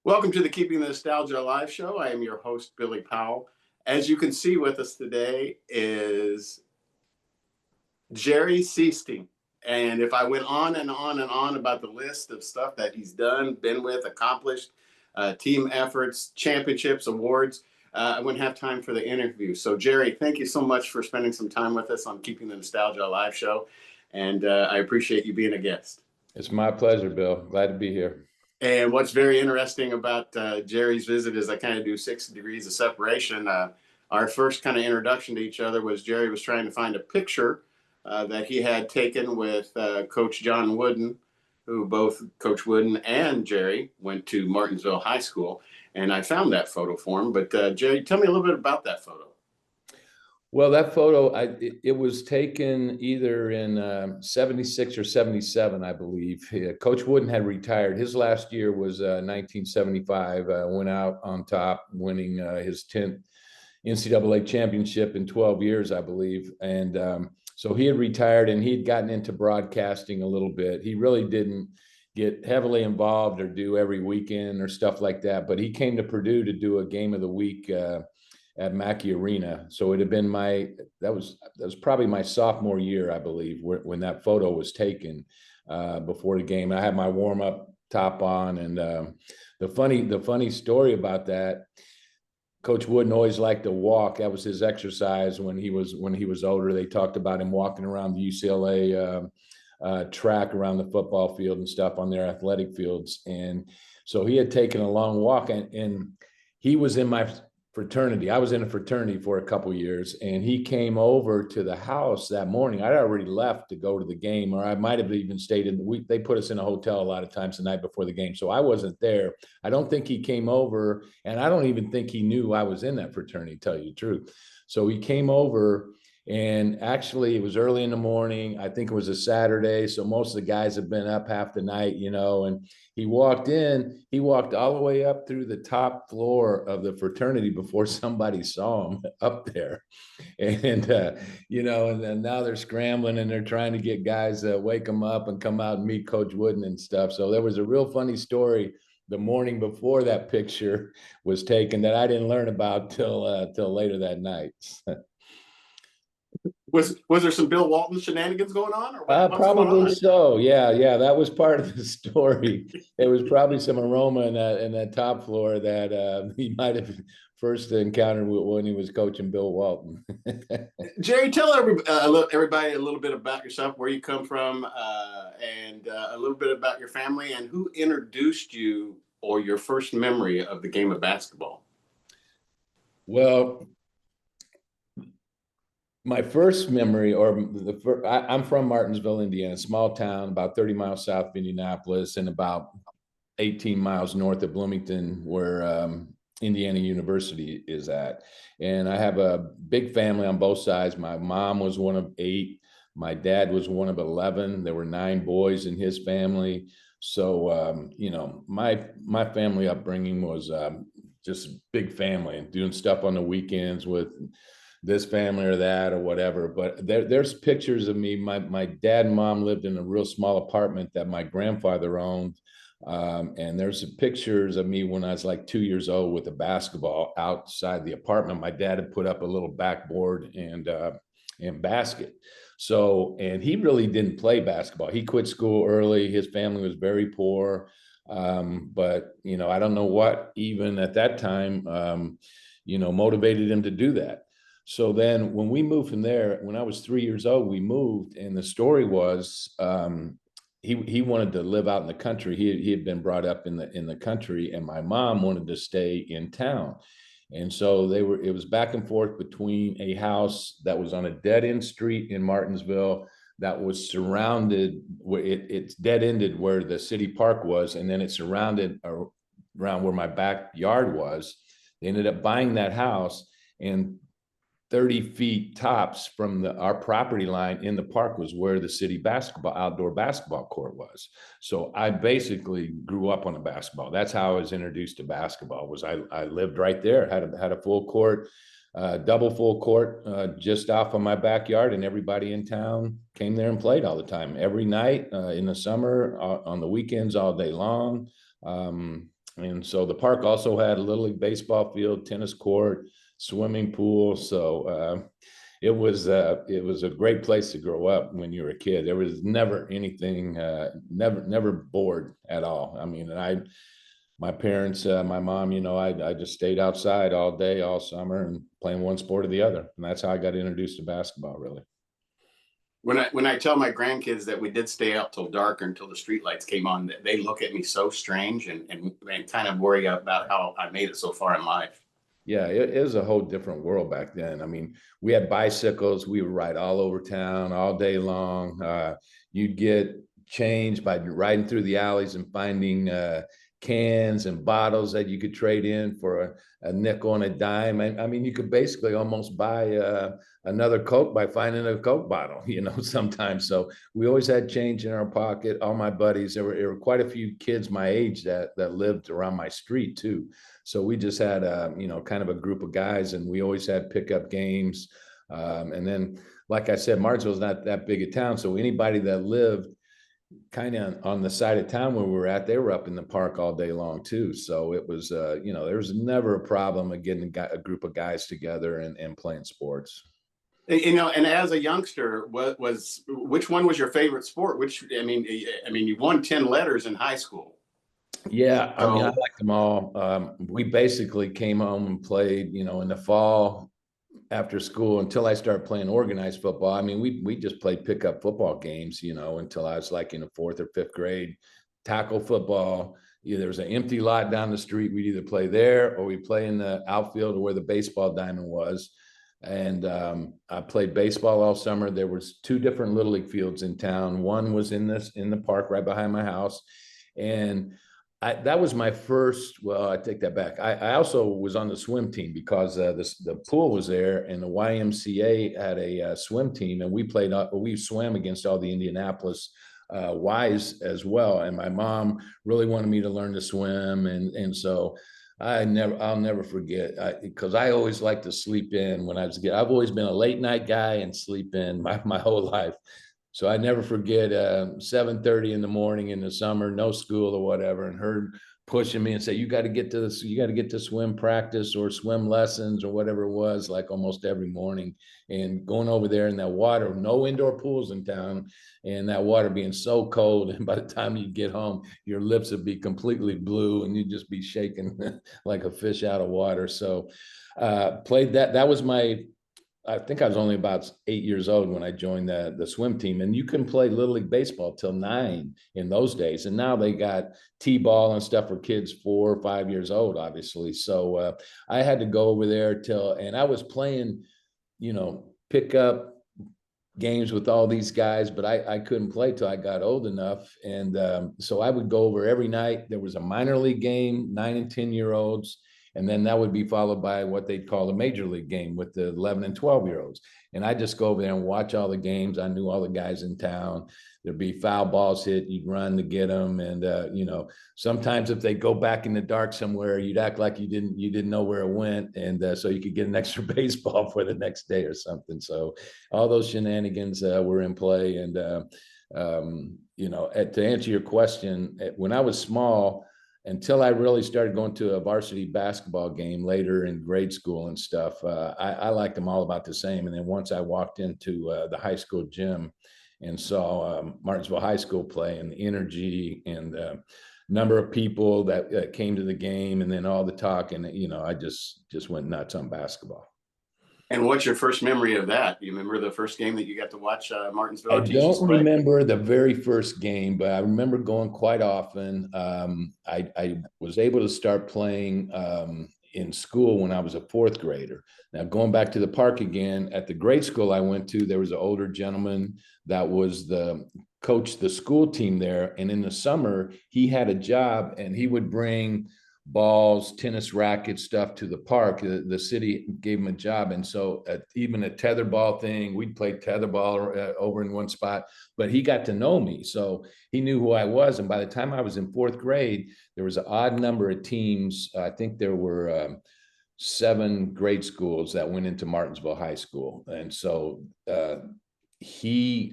Welcome to the Keeping the Nostalgia Alive show. I am your host, Billy Powell. As you can see with us today is Jerry Sichting. And if I went on and on and on about the list of stuff that he's done, been with, accomplished, team efforts, championships, awards, I wouldn't have time for the interview. So, Jerry, thank you so much for spending some time with us on Keeping the Nostalgia Alive show. And I appreciate you being a guest. It's my pleasure, Bill. Glad to be here. And what's very interesting about Jerry's visit is I kind of do 6 degrees of separation. Our first kind of introduction to each other was Jerry was trying to find a picture that he had taken with Coach John Wooden, who both Coach Wooden and Jerry went to Martinsville High School. And I found that photo for him. But Jerry, tell me a little bit about that photo. Well, that photo, it was taken either in 76 or 77, I believe. Coach Wooden had retired. His last year was 1975, went out on top, winning his 10th NCAA championship in 12 years, I believe. And so he had retired and he'd gotten into broadcasting a little bit. He really didn't get heavily involved or do every weekend or stuff like that. But he came to Purdue to do a game of the week at Mackey Arena. So it had been that was probably my sophomore year, I believe, when that photo was taken before the game. I had my warm-up top on, and the funny story about that, Coach Wooden always liked to walk. That was his exercise when he was older. They talked about him walking around the UCLA track around the football field and stuff on their athletic fields. And so he had taken a long walk, and he was in my fraternity. I was in a fraternity for a couple of years, and he came over to the house that morning. I'd already left to go to the game, or I might have even stayed in the week. They put us in a hotel a lot of times the night before the game, so I wasn't there. I don't think he came over, and I don't even think he knew I was in that fraternity, to tell you the truth. So he came over, and actually it was early in the morning. I think it was a Saturday, so most of the guys have been up half the night, and he walked in. He walked all the way up through the top floor of the fraternity before somebody saw him up there. And and then now they're scrambling and they're trying to get guys to wake him up and come out and meet Coach Wooden and stuff. So there was a real funny story the morning before that picture was taken that I didn't learn about till later that night. Was there some Bill Walton shenanigans going on? Or probably so. Yeah. That was part of the story. There was probably some aroma in that top floor that he might have first encountered when he was coaching Bill Walton. Jerry, tell everybody a little bit about yourself, where you come from, and a little bit about your family, and who introduced you or your first memory of the game of basketball. Well, my first memory, I'm from Martinsville, Indiana, small town about 30 miles south of Indianapolis and about 18 miles north of Bloomington, where Indiana University is at. And I have a big family on both sides. My mom was one of 8. My dad was one of 11. There were 9 boys in his family. So, my family upbringing was just a big family and doing stuff on the weekends with this family or that or whatever. But there's pictures of me. My dad and mom lived in a real small apartment that my grandfather owned. And there's some pictures of me when I was like 2 years old with a basketball outside the apartment. My dad had put up a little backboard and basket. So, and he really didn't play basketball. He quit school early. His family was very poor. But, I don't know what even at that time, motivated him to do that. So then when we moved from there, when I was 3 years old, we moved, and the story was he wanted to live out in the country. He had been brought up in the country, and my mom wanted to stay in town. And so it was back and forth between a house that was on a dead-end street in Martinsville that was surrounded, it's dead-ended where the city park was, and then it surrounded around where my backyard was. They ended up buying that house, and 30 feet tops from our property line in the park was where the city outdoor basketball court was. So I basically grew up on a basketball. That's how I was introduced to basketball. I lived right there, had a full court, double full court just off of my backyard, and everybody in town came there and played all the time, every night in the summer, on the weekends, all day long. And so the park also had a little league baseball field, tennis court, swimming pool. So it was a great place to grow up when you were a kid. There was never anything, never bored at all. I mean, my parents, my mom, I just stayed outside all day, all summer, and playing one sport or the other, and that's how I got introduced to basketball, really. When I tell my grandkids that we did stay out till dark until the street lights came on, they look at me so strange and kind of worry about how I made it so far in life. Yeah, it was a whole different world back then. I mean, we had bicycles. We would ride all over town all day long. You'd get changed by riding through the alleys and finding cans and bottles that you could trade in for a nickel and a dime. I mean, you could basically almost buy another Coke by finding a Coke bottle, sometimes. So we always had change in our pocket. All my buddies, there were quite a few kids my age that lived around my street too. So we just had kind of a group of guys, and we always had pickup games. And then, like I said, Martinsville's not that big a town, so anybody that lived kind of on the side of town where we were at, they were up in the park all day long too. So it was, there was never a problem of getting a group of guys together and playing sports. And as a youngster, which one was your favorite sport? You won 10 letters in high school. Yeah, I mean, I liked them all. We basically came home and played, in the fall after school until I started playing organized football. I mean, we just played pickup football games, until I was like in the fourth or fifth grade. Tackle football. There was an empty lot down the street. We'd either play there or we play in the outfield or where the baseball diamond was. And I played baseball all summer. There was two different little league fields in town. One was in the park right behind my house, and that was my first. Well, I take that back. I also was on the swim team because the pool was there, and the YMCA had a swim team, and we swam against all the Indianapolis Ys as well. And my mom really wanted me to learn to swim, and so I'll never forget because I always liked to sleep in when I was a kid. I've always been a late night guy and sleep in my whole life. So I never forget 7:30 in the morning in the summer, no school or whatever, and her pushing me and say, you got to get to this, you got to get to swim practice or swim lessons or whatever it was, like almost every morning. And going over there in that water, no indoor pools in town, and that water being so cold. And by the time you get home, your lips would be completely blue and you'd just be shaking like a fish out of water. So played that. That was I think I was only about 8 years old when I joined the swim team, and you couldn't play Little League Baseball till 9 in those days. And now they got T-ball and stuff for kids 4 or 5 years old, obviously. So I had to go over there and I was playing, pick up games with all these guys, but I couldn't play till I got old enough. And so I would go over every night. There was a minor league game, 9 and 10-year-olds. And then that would be followed by what they'd call a major league game with the 11 and 12-year-olds. And I just go over there and watch all the games. I knew all the guys in town. There'd be foul balls hit. You'd run to get them. And, sometimes if they go back in the dark somewhere, you'd act like you didn't know where it went. And so you could get an extra baseball for the next day or something. So all those shenanigans were in play. And, to answer your question, when I was small, until I really started going to a varsity basketball game later in grade school and stuff, I liked them all about the same. And then once I walked into the high school gym and saw Martinsville High School play, and the energy and the number of people that came to the game, and then all the talk, and I just went nuts on basketball. And what's your first memory of that? Do you remember the first game that you got to watch Martinsville? I don't remember the very first game, but I remember going quite often. I was able to start playing in school when I was a fourth grader. Now, going back to the park again, at the grade school I went to, there was an older gentleman that was the coach, the school team there. And in the summer, he had a job, and he would bring balls, tennis racket stuff to the park. The city gave him a job. And so even a tetherball thing, we'd play tetherball over in one spot, but he got to know me. So he knew who I was. And by the time I was in fourth grade, there was an odd number of teams. I think there were 7 grade schools that went into Martinsville High School. And so he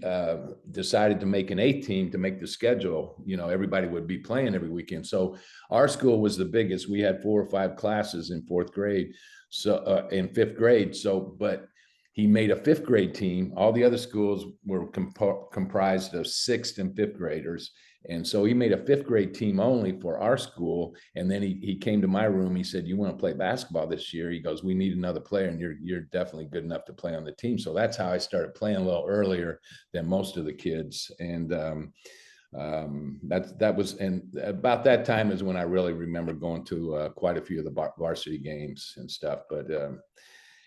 decided to make an A team to make the schedule. Everybody would be playing every weekend. So our school was the biggest. We had 4 or 5 classes in 4th grade, so in 5th grade. So, but he made a 5th grade team. All the other schools were comprised of 6th and 5th graders. And so he made a 5th grade team only for our school. And then he came to my room. He said, "You want to play basketball this year?" He goes, "We need another player, and you're definitely good enough to play on the team." So that's how I started playing a little earlier than most of the kids. And that was, and about that time is when I really remember going to quite a few of the varsity games and stuff. But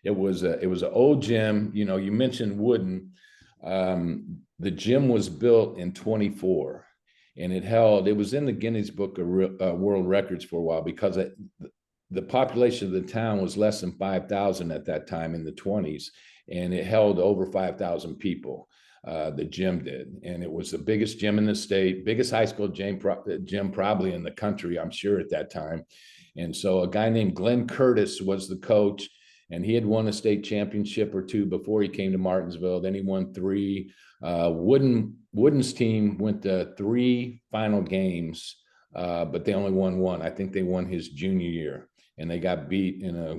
it was an old gym. You mentioned wooden. The gym was built in 24. And it was in the Guinness Book of World Records for a while because the population of the town was less than 5,000 at that time in the 20s. And it held over 5,000 people, the gym did. And it was the biggest gym in the state, biggest high school gym probably in the country, I'm sure, at that time. And so a guy named Glenn Curtis was the coach. And he had won a state championship or 2 before he came to Martinsville. Then he won 3. Wooden's team went to 3 final games, but they only won 1. I think they won his junior year, and they got beat in a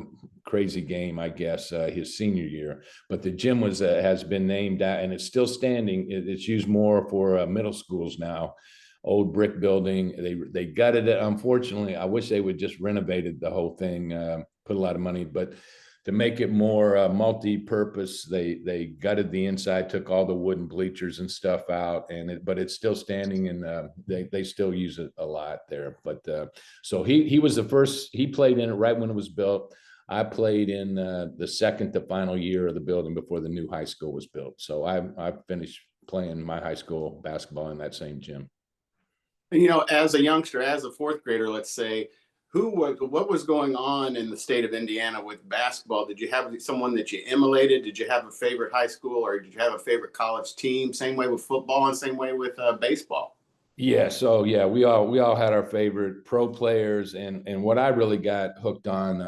crazy game, I guess, his senior year. But the gym has been named, and it's still standing. It's used more for middle schools now. Old brick building. They gutted it. Unfortunately, I wish they would just renovated the whole thing, put a lot of money, but to make it more multi-purpose, they gutted the inside, took all the wooden bleachers and stuff out, but it's still standing, and they still use it a lot there. But so he was the first. He played in it right when it was built. I played in the second to final year of the building before the new high school was built. So I finished playing my high school basketball in that same gym. And, as a youngster, as a 4th grader, let's say, what was going on in the state of Indiana with basketball? Did you have someone that you emulated? Did you have a favorite high school, or did you have a favorite college team? Same way with football and same way with baseball. Yeah, so yeah, we all had our favorite pro players, and what I really got hooked on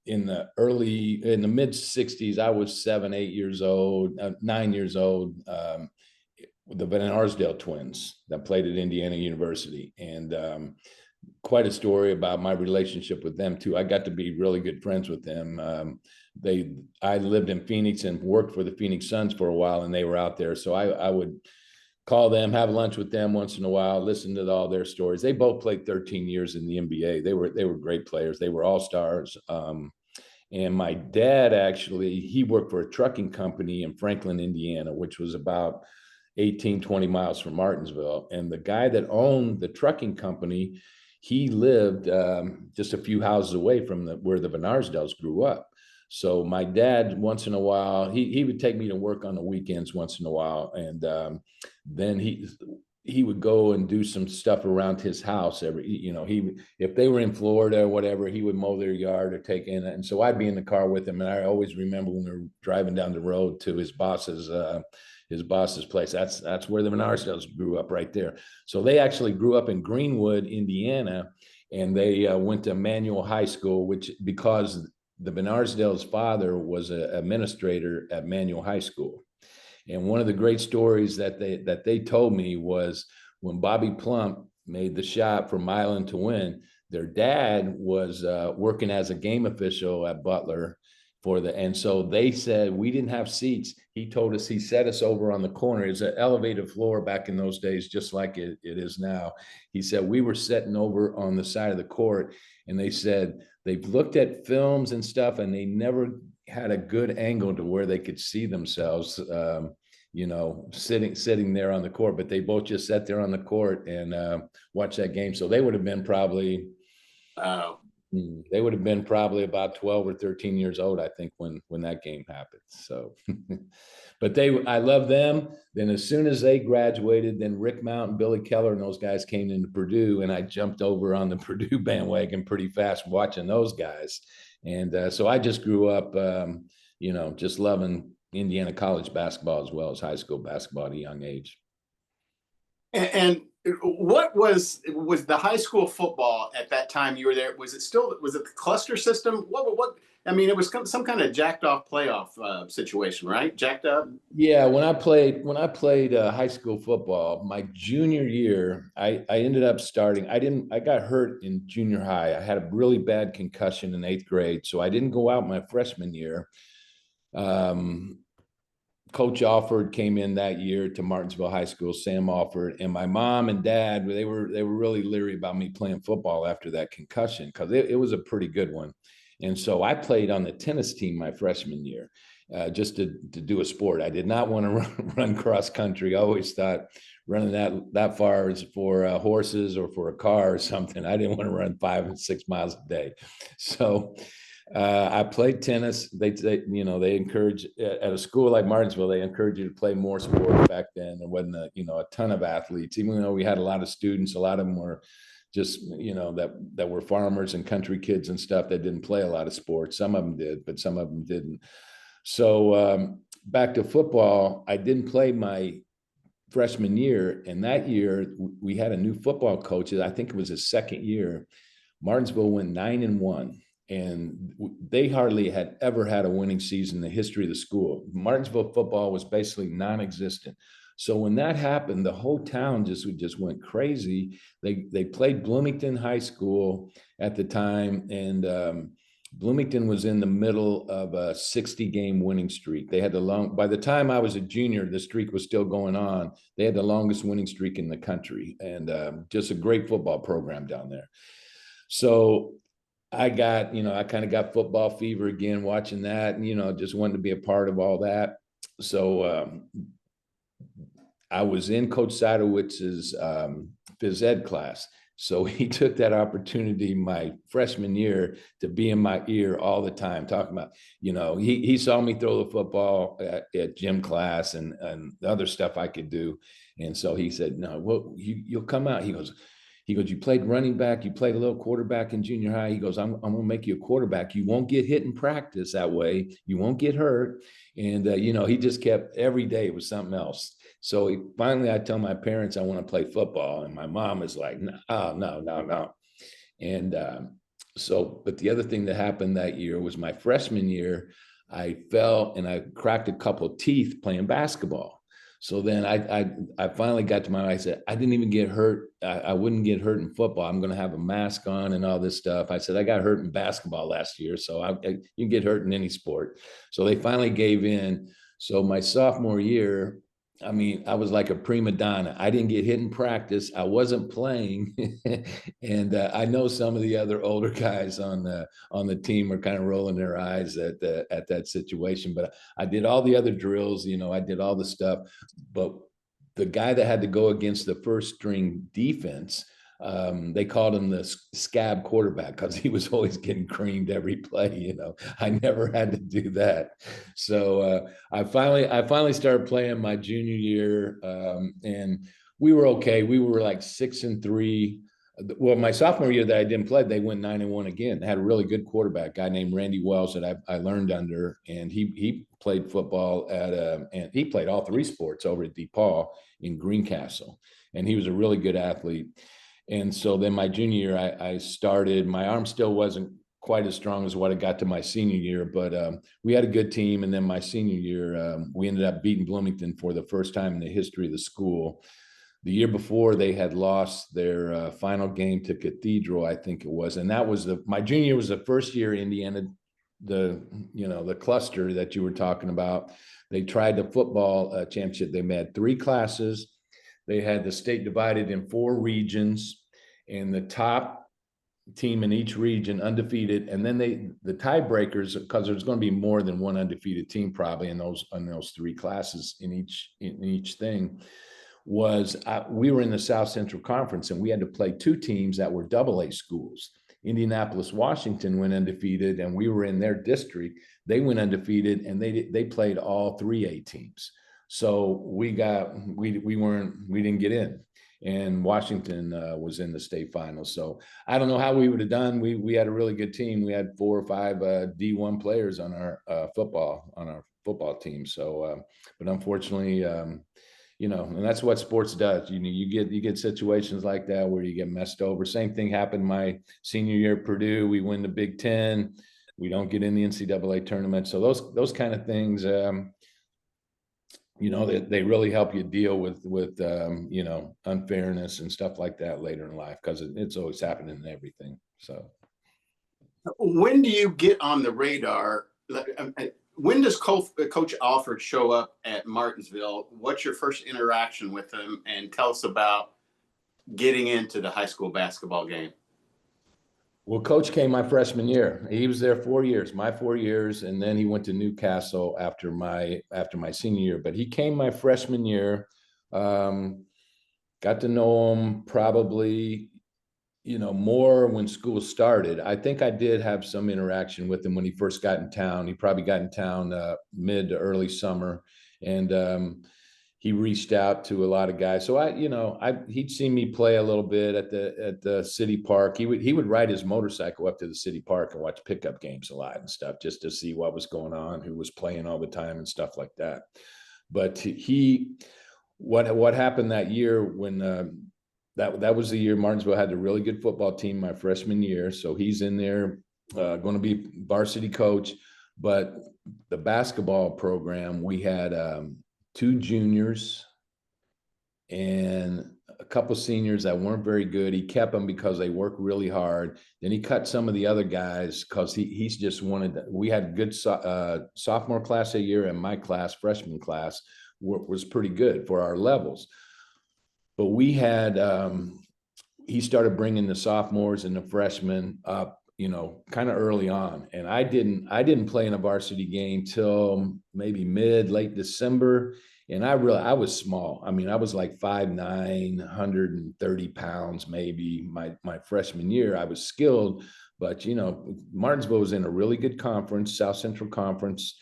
in the mid '60s. I was 7, 8 years old, 9 years old. The Van Arsdale twins that played at Indiana University, and quite a story about my relationship with them too. I got to be really good friends with them. I lived in Phoenix and worked for the Phoenix Suns for a while, and they were out there, so I would call them, have lunch with them once in a while, listen to all their stories. They both played 13 years in the NBA. They were great players. They were all stars. And my dad, actually, he worked for a trucking company in Franklin, Indiana, which was about 18, 20 miles from Martinsville. And the guy that owned the trucking company, he lived just a few houses away from where the Van Arsdales grew up. So my dad, once in a while, he would take me to work on the weekends once in a while. And then he would go and do some stuff around his house if they were in Florida or whatever, he would mow their yard or take in it. And so I'd be in the car with him. And I always remember when we were driving down the road to his boss's place. That's where the Van Arsdales grew up, right there. So they actually grew up in Greenwood, Indiana, and they went to Manual High School, which because the Van Arsdales' father was an administrator at Manual High School. And one of the great stories that they told me was when Bobby Plump made the shot for Milan to win, their dad was working as a game official at Butler and so they said, we didn't have seats. He told us, he set us over on the corner. It's an elevated floor back in those days, just like it is now. He said, we were sitting over on the side of the court, and they said they've looked at films and stuff, and they never had a good angle to where they could see themselves, sitting there on the court, but they both just sat there on the court and watched that game. So they would have been probably, about 12 or 13 years old, I think, when that game happened. So, but I love them. Then as soon as they graduated, then Rick Mount and Billy Keller and those guys came into Purdue, and I jumped over on the Purdue bandwagon pretty fast watching those guys. And so I just grew up, just loving Indiana college basketball as well as high school basketball at a young age. And what was the high school football at that time you were there? Was it the cluster system? What I mean, it was some kind of jacked off playoff situation, right? Jacked up. Yeah, when I played high school football, my junior year, I ended up starting. I got hurt in junior high. I had a really bad concussion in eighth grade, so I didn't go out my freshman year. Um, Coach Alford came in that year to Martinsville High School, Sam Alford, and my mom and dad, they were really leery about me playing football after that concussion because it was a pretty good one. And so I played on the tennis team my freshman year, just to do a sport. I did not want to run cross country. I always thought running that far is for horses or for a car or something. I didn't want to run 5 and 6 miles a day. So I played tennis. They encourage at a school like Martinsville, they encourage you to play more sports back then. There wasn't a ton of athletes, even though we had a lot of students. A lot of them were just, that were farmers and country kids and stuff that didn't play a lot of sports. Some of them did, but some of them didn't. So back to football, I didn't play my freshman year. And that year we had a new football coach. I think it was his second year. Martinsville went 9-1. And they hardly had ever had a winning season in the history of the school. Martinsville football was basically non-existent. So when that happened, the whole town just went crazy. They played Bloomington High School at the time, and Bloomington was in the middle of a 60-game winning streak. They had by the time I was a junior, the streak was still going on. They had the longest winning streak in the country, and just a great football program down there. So I kind of got football fever again watching that, and, just wanted to be a part of all that. So I was in Coach Sadowitz's phys ed class. So he took that opportunity my freshman year to be in my ear all the time, talking about, he saw me throw the football at gym class and the other stuff I could do. And so he said, no, well, you'll come out. He goes, you played running back, you played a little quarterback in junior high. He goes, I'm going to make you a quarterback. You won't get hit in practice that way. You won't get hurt. And, he just kept every day it was something else. So finally I tell my parents I want to play football. And my mom is like, no. And but the other thing that happened that year was my freshman year, I fell and I cracked a couple of teeth playing basketball. So then I finally got to I said, I didn't even get hurt. I wouldn't get hurt in football. I'm going to have a mask on and all this stuff. I said, I got hurt in basketball last year. So you can get hurt in any sport. So they finally gave in. So my sophomore year, I mean, I was like a prima donna. I didn't get hit in practice. I wasn't playing. And I know some of the other older guys on the team were kind of rolling their eyes at that situation. But I did all the other drills, I did all the stuff. But the guy that had to go against the first string defense, they called him the scab quarterback because he was always getting creamed every play. I never had to do that. So I finally started playing my junior year, and we were okay. We were like 6-3. Well, my sophomore year that I didn't play, they went 9-1 again. They had a really good quarterback, guy named Randy Wells that I learned under, and he played football and he played all three sports over at DePaul in Greencastle, and he was a really good athlete. And so then my junior year, I started. My arm still wasn't quite as strong as what I got to my senior year, but we had a good team. And then my senior year, we ended up beating Bloomington for the first time in the history of the school. The year before, they had lost their final game to Cathedral, I think it was. And that was my junior year was the first year Indiana, the cluster that you were talking about. They tried the football championship. They had 3 classes. They had the state divided in 4 regions, and the top team in each region undefeated. And then the tiebreakers, because there's going to be more than one undefeated team probably in those 3 classes in each thing, was we were in the South Central Conference, and we had to play 2 teams that were AA schools. Indianapolis, Washington went undefeated, and we were in their district. They went undefeated, and they played all 3A teams. So we didn't get in, and Washington was in the state finals. So I don't know how we would have done. We had a really good team. We had 4 or 5 D1 players on our football team. So, but unfortunately, and that's what sports does. You get situations like that where you get messed over. Same thing happened my senior year at Purdue. We win the Big Ten. We don't get in the NCAA tournament. So those kind of things, they really help you deal with unfairness and stuff like that later in life, because it's always happening in everything. So when do you get on the radar? When does Coach Alford show up at Martinsville? What's your first interaction with him? And tell us about getting into the high school basketball game. Well, Coach came my freshman year. He was there 4 years, my 4 years, and then he went to Newcastle after my senior year. But he came my freshman year. Got to know him probably, more when school started. I think I did have some interaction with him when he first got in town. He probably got in town mid to early summer, and he reached out to a lot of guys. So he'd seen me play a little bit at the city park. He would ride his motorcycle up to the city park and watch pickup games a lot and stuff, just to see what was going on, who was playing all the time and stuff like that. But what happened that year when that was the year Martinsville had a really good football team my freshman year. So he's in there, going to be varsity coach. But the basketball program, we had 2 juniors and a couple seniors that weren't very good. He kept them because they worked really hard. Then he cut some of the other guys because he's just wanted we had good sophomore class that year, and my class, freshman class, was pretty good for our levels. But we had he started bringing the sophomores and the freshmen up, kind of early on. And I didn't play in a varsity game till maybe late December. And I was small. I mean, I was like 5'9", 130 pounds, maybe my freshman year. I was skilled, but Martinsville was in a really good conference, South Central Conference.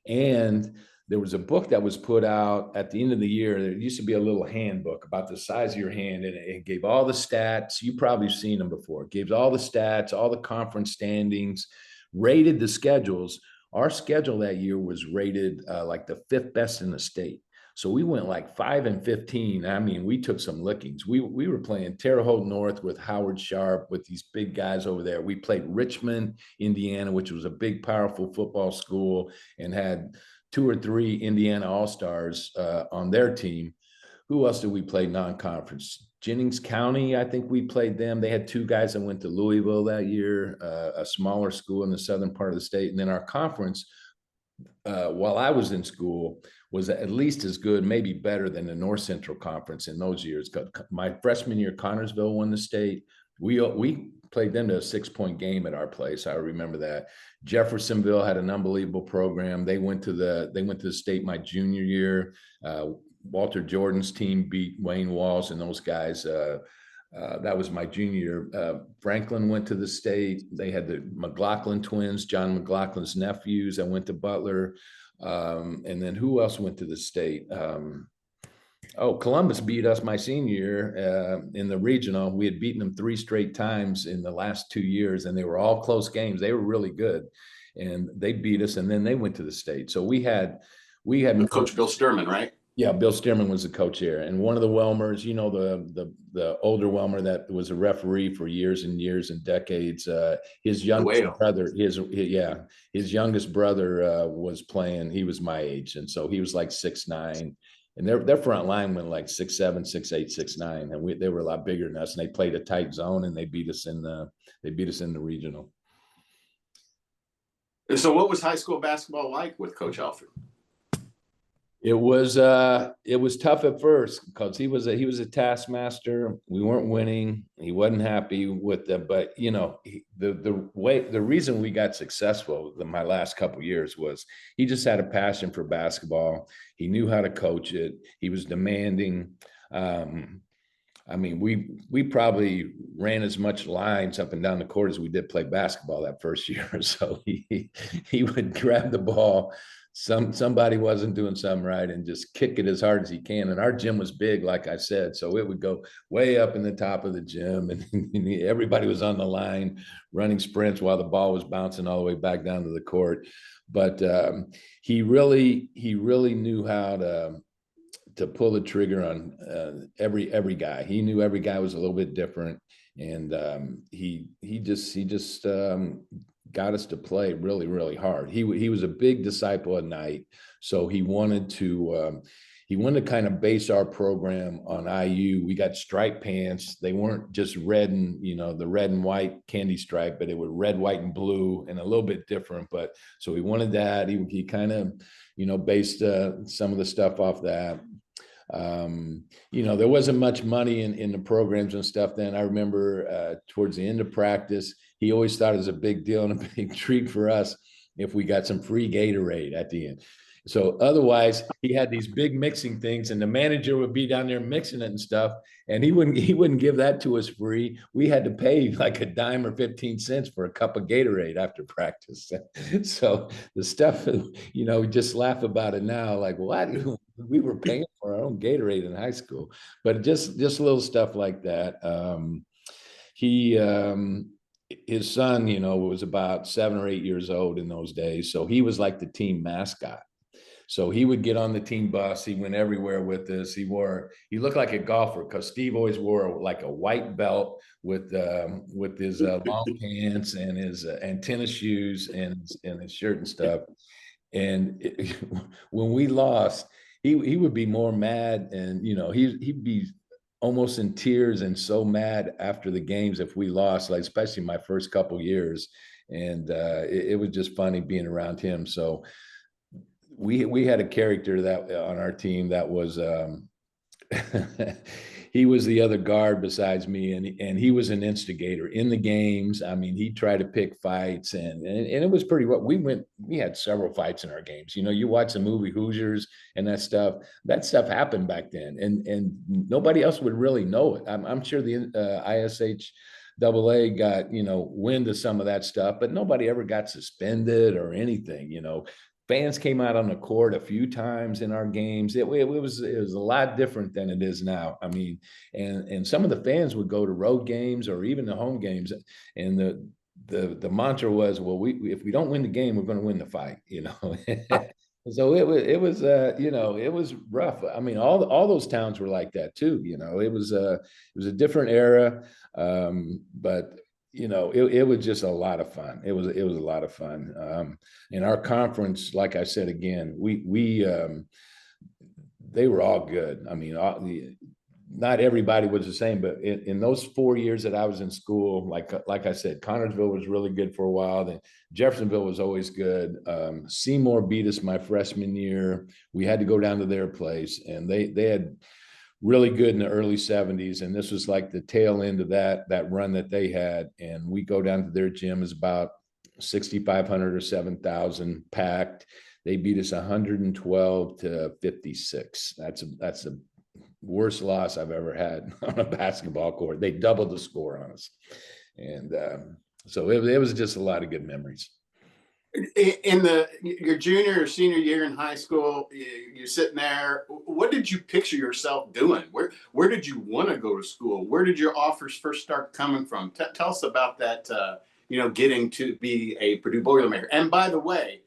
And there was a book that was put out at the end of the year. There used to be a little handbook about the size of your hand, and it gave all the stats. You've probably seen them before. It gave all the stats, all the conference standings, rated the schedules. Our schedule that year was rated like the 5th best in the state. So we went like 5-15. I mean, we took some lickings. We were playing Terre Haute North with Howard Sharp, with these big guys over there. We played Richmond, Indiana, which was a big, powerful football school, and had 2 or 3 Indiana All-Stars on their team. Who else did we play non-conference? Jennings County, I think we played them. They had 2 guys that went to Louisville that year, a smaller school in the southern part of the state. And then our conference, while I was in school, was at least as good, maybe better than the North Central Conference in those years. My freshman year, Connorsville won the state. We played them to a 6-point game at our place. I remember that. Jeffersonville had an unbelievable program. They went to the state my junior year. Walter Jordan's team beat Wayne Walls and those guys. That was my junior year. Franklin went to the state. They had the McLaughlin twins, John McLaughlin's nephews, that went to Butler. And then who else went to the state? Columbus beat us my senior year in the regional. We had beaten them 3 straight times in the last 2 years, and they were all close games. They were really good, and they beat us, and then they went to the state. So we had Coach Bill Sturman, right? Yeah, Bill Stearman was the coach here, and one of the Welmers, the older Welmer that was a referee for years and years and decades. His youngest brother, his youngest brother was playing. He was my age, and so he was like 6'9", and their front line went like 6'7", 6'8", 6'9", and they were a lot bigger than us. And they played a tight zone, and they beat us in the regional. And so, what was high school basketball like with Coach Alford? It was tough at first because he was a taskmaster. We weren't winning. He wasn't happy with them. But the reason we got successful in my last couple of years was he just had a passion for basketball. He knew how to coach it. He was demanding. I mean, we probably ran as much lines up and down the court as we did play basketball that first year. So he would grab the ball. Somebody wasn't doing something right and just kick it as hard as he can. And our gym was big, like I said, so it would go way up in the top of the gym, and everybody was on the line running sprints while the ball was bouncing all the way back down to the court. But he really knew how to pull the trigger on every guy. He knew every guy was a little bit different, and he just got us to play really, really hard. He was a big disciple of Knight, so he wanted to kind of base our program on IU. We got striped pants. They weren't just red and, the red and white candy stripe, but it was red, white, and blue and a little bit different. But so he wanted that. He kind of, based some of the stuff off that. There wasn't much money in the programs and stuff then. I remember towards the end of practice, he always thought it was a big deal and a big treat for us if we got some free Gatorade at the end. So otherwise, he had these big mixing things, and the manager would be down there mixing it and stuff, and he wouldn't give that to us free. We had to pay like a dime or 15 cents for a cup of Gatorade after practice. So the stuff, we just laugh about it now, like, what? We were paying for our own Gatorade in high school, but just little stuff like that. His son, was about 7 or 8 years old in those days, so he was like the team mascot. So he would get on the team bus. He went everywhere with us. He looked like a golfer because Steve always wore like a white belt with his long pants and his and tennis shoes and his shirt and stuff. And when we lost, he would be more mad, and he'd be almost in tears and so mad after the games if we lost, like especially my first couple years. And it was just funny being around him. So we had a character that on our team that was he was the other guard besides me, and he was an instigator in the games. I mean, he tried to pick fights, and it was pretty what we had several fights in our games. You watch the movie Hoosiers and that stuff happened back then, and nobody else would really know it. I'm sure the ISH AA got wind of some of that stuff, but nobody ever got suspended or anything. Fans came out on the court a few times in our games. It was a lot different than it is now. I mean, and some of the fans would go to road games or even the home games, and the mantra was, well, if we don't win the game, we're going to win the fight. So it was it was rough. I mean, all those towns were like that too. It was a different era, but it was just a lot of fun. It was a lot of fun. In our conference, like I said again, they were all good. I mean, not everybody was the same, but in those 4 years that I was in school, like I said, Connorsville was really good for a while. Then Jeffersonville was always good. Seymour beat us my freshman year. We had to go down to their place, and they had really good in the early 70s, and this was like the tail end of that run that they had. And we go down to their gym, is about 6,500 or 7,000 packed. They beat us 112 to 56. That's the worst loss I've ever had on a basketball court. They doubled the score on us, and so it was just a lot of good memories. In your junior or senior year in high school, you're sitting there. What did you picture yourself doing? Where did you want to go to school? Where did your offers first start coming from? Tell us about that. Getting to be a Purdue Boilermaker. And by the way,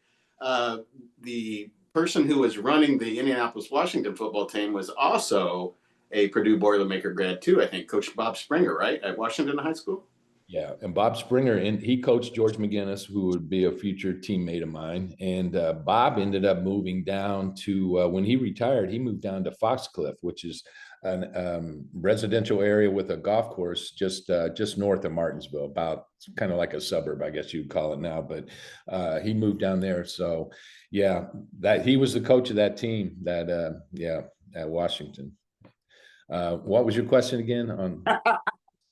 the person who was running the Indianapolis Washington football team was also a Purdue Boilermaker grad too. I think Coach Bob Springer, right, at Washington High School. Yeah, and Bob Springer, and he coached George McGinnis, who would be a future teammate of mine. And Bob ended up moving down to, when he retired, he moved down to Foxcliff, which is a residential area with a golf course just north of Martinsville, about kind of like a suburb, I guess you'd call it now. But he moved down there. So, yeah, that he was the coach of that team at Washington. What was your question again on?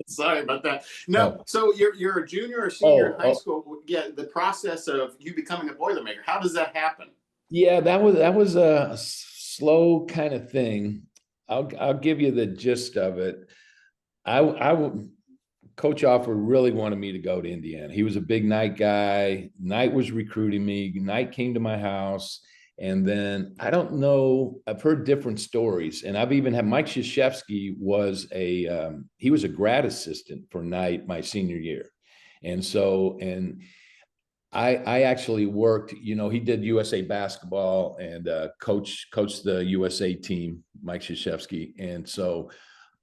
Sorry about that. No, so you're a junior or senior in high school. Yeah, the process of you becoming a Boilermaker. How does that happen? Yeah, that was a slow kind of thing. I'll give you the gist of it. Coach Offer really wanted me to go to Indiana. He was a big Knight guy. Knight was recruiting me. Knight came to my house. And then I don't know, I've heard different stories. And I've even had Mike Krzyzewski was he was a grad assistant for Knight my senior year. And I actually worked, he did USA basketball and coached the USA team, Mike Krzyzewski. And so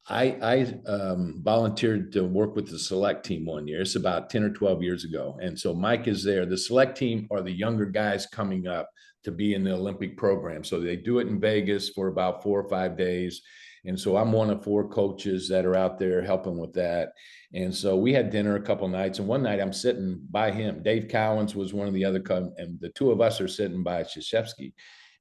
I volunteered to work with the select team one year. It's about 10 or 12 years ago. And so Mike is there. The select team are the younger guys coming up to be in the Olympic program. So they do it in Vegas for about 4 or 5 days. And so I'm one of 4 coaches that are out there helping with that. And so we had dinner a couple of nights. And one night I'm sitting by him. Dave Cowens was one of the other, and the two of us are sitting by Krzyzewski.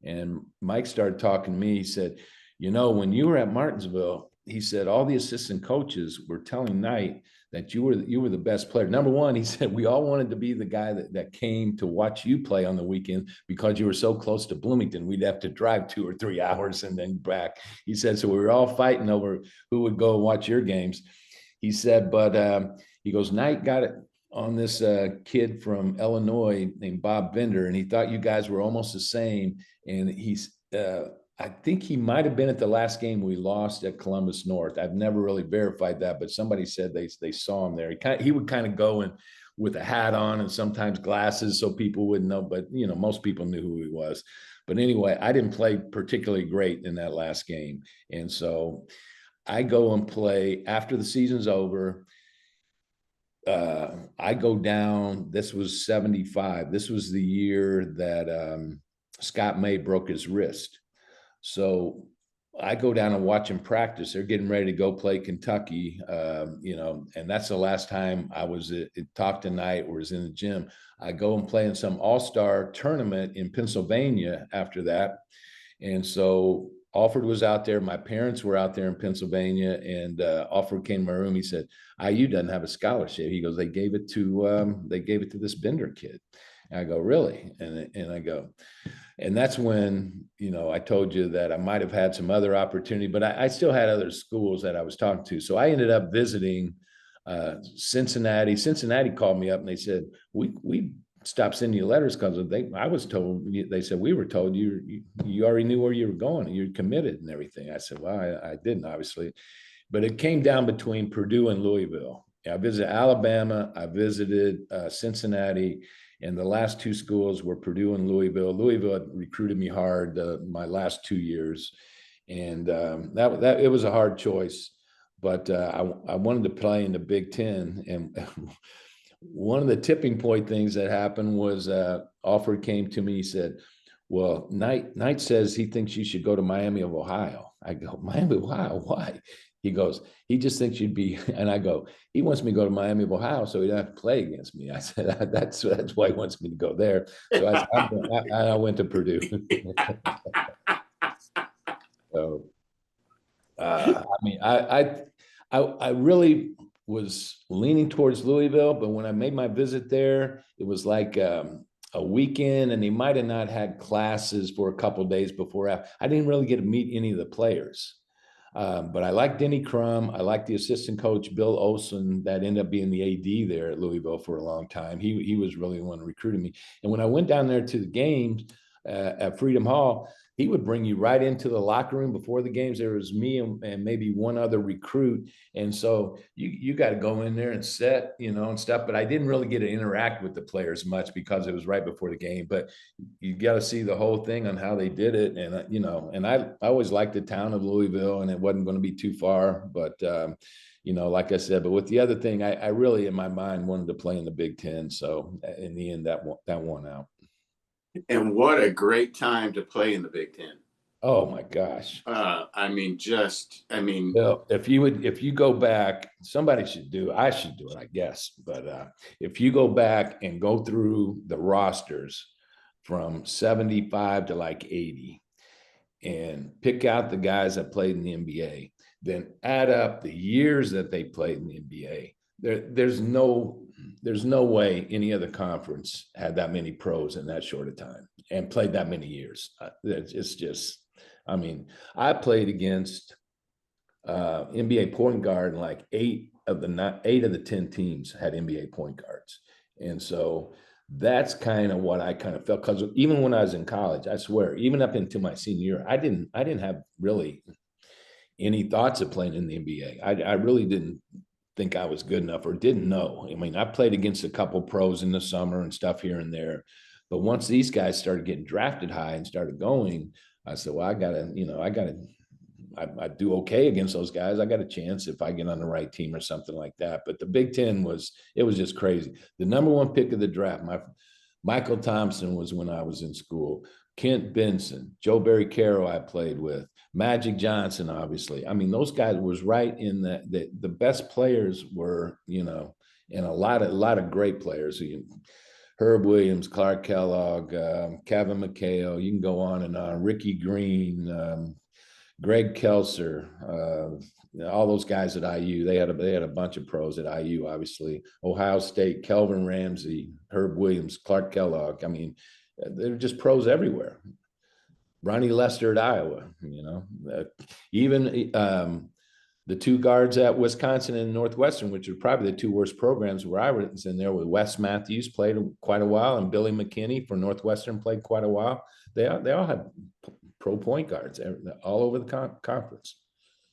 And Mike started talking to me. He said, when you were at Martinsville, he said all the assistant coaches were telling Knight that you were the best player. Number one, he said we all wanted to be the guy that came to watch you play on the weekend because you were so close to Bloomington. We'd have to drive 2 or 3 hours and then back. He said so we were all fighting over who would go and watch your games. He said, but he goes, Knight got it on this kid from Illinois named Bob Bender, and he thought you guys were almost the same. And he's I think he might have been at the last game we lost at Columbus North. I've never really verified that, but somebody said they saw him there. He would kind of go in with a hat on and sometimes glasses so people wouldn't know, but most people knew who he was. But anyway, I didn't play particularly great in that last game. And so I go and play after the season's over. I go down. This was 75. This was the year that Scott May broke his wrist. So I go down and watch them practice. They're getting ready to go play Kentucky, and that's the last time I was at Talk Tonight or was in the gym. I go and play in some all-star tournament in Pennsylvania after that. And so Alfred was out there. My parents were out there in Pennsylvania, and Alfred came to my room. He said, IU doesn't have a scholarship. He goes, they gave it to this Bender kid. And I go, really? And I go, and that's when, I told you that I might have had some other opportunity, but I still had other schools that I was talking to. So I ended up visiting Cincinnati. Cincinnati called me up and they said, we stopped sending you letters because I was told, they said, we were told you already knew where you were going and you're committed and everything. I said, well, I didn't, obviously. But it came down between Purdue and Louisville. I visited Alabama. I visited Cincinnati. And the last 2 schools were Purdue and Louisville. Louisville had recruited me hard my last 2 years. And that it was a hard choice. But I wanted to play in the Big Ten. And one of the tipping point things that happened was Alfred came to me. He said, well, Knight says he thinks you should go to Miami of Ohio. I go, Miami of Ohio? Why? He goes, he just thinks you'd be, and I go, he wants me to go to Miami of Ohio so he doesn't have to play against me. I said, that's why he wants me to go there. So I went to Purdue. So, I really was leaning towards Louisville, but when I made my visit there, it was like a weekend, and they might have not had classes for a couple of days before. I didn't really get to meet any of the players. But I like Denny Crum. I like the assistant coach, Bill Olson, that ended up being the AD there at Louisville for a long time. He was really the one who recruited me. And when I went down there to the games at Freedom Hall, he would bring you right into the locker room before the games. There was me and maybe one other recruit. And so you got to go in there and set, and stuff. But I didn't really get to interact with the players much because it was right before the game. But you got to see the whole thing on how they did it. And, and I always liked the town of Louisville, and it wasn't going to be too far. But, like I said, but with the other thing, I really, in my mind, wanted to play in the Big Ten. So in the end, that won out. And what a great time to play in the Big Ten. Oh my gosh. Well, if you go back, somebody should do, I should do it, I guess. But if you go back and go through the rosters from 75 to like 80 and pick out the guys that played in the NBA, then add up the years that they played in the NBA. There's no way any other conference had that many pros in that short of time and played that many years. It's just, I played against NBA point guard, and like 8 of the 10 teams had NBA point guards. And so that's kind of what I kind of felt, because even when I was in college, I swear, even up into my senior year, I didn't have really any thoughts of playing in the NBA. I really didn't think I was good enough or didn't know. I played against a couple pros in the summer and stuff here and there. But once these guys started getting drafted high and started going, I said, well, I gotta I do okay against those guys. I got a chance if I get on the right team or something like that. But the Big Ten it was just crazy. The number one pick of the draft, Michael Thompson was when I was in school. Kent Benson, Joe Barry Carroll I played with, Magic Johnson, obviously. I mean, those guys was right in the best players were, and a lot of great players. Herb Williams, Clark Kellogg, Kevin McHale, you can go on and on. Ricky Green, Greg Kelser, all those guys at IU. They had a bunch of pros at IU, obviously. Ohio State, Kelvin Ramsey, Herb Williams, Clark Kellogg. I mean, they're just pros everywhere. Ronnie Lester at Iowa, even the two guards at Wisconsin and Northwestern, which are probably the two worst programs where I was in there, with Wes Matthews played quite a while, and Billy McKinney for Northwestern played quite a while. They all had pro point guards all over the conference.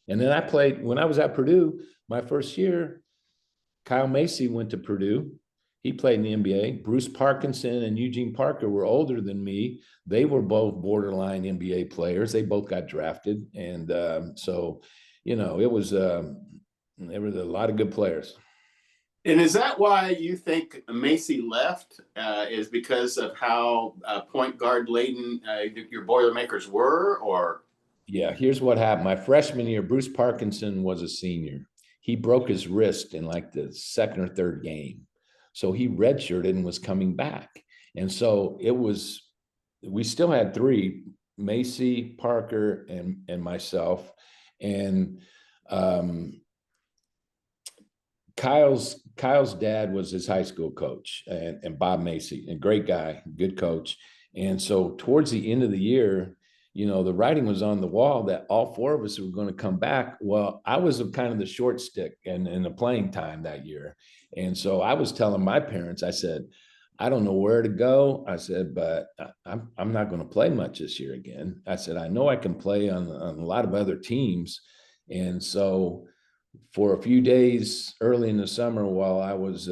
And then I played, when I was at Purdue, my first year, Kyle Macy went to Purdue. He played in the NBA. Bruce Parkinson and Eugene Parker were older than me. They were both borderline NBA players. They both got drafted. And so, it was there was a lot of good players. And is that why you think Macy left? Is because of how point guard laden your Boilermakers were, or? Yeah, here's what happened. My freshman year, Bruce Parkinson was a senior. He broke his wrist in like the second or third game. So he redshirted and was coming back. And so we still had three, Macy, Parker, and myself. And Kyle's dad was his high school coach, and Bob Macy, a great guy, good coach. And so towards the end of the year, the writing was on the wall that all four of us were going to come back. Well, I was kind of the short stick in the playing time that year. And so I was telling my parents, I said, I don't know where to go. I said, but I'm not going to play much this year again. I said, I know I can play on a lot of other teams. And so for a few days early in the summer while I was,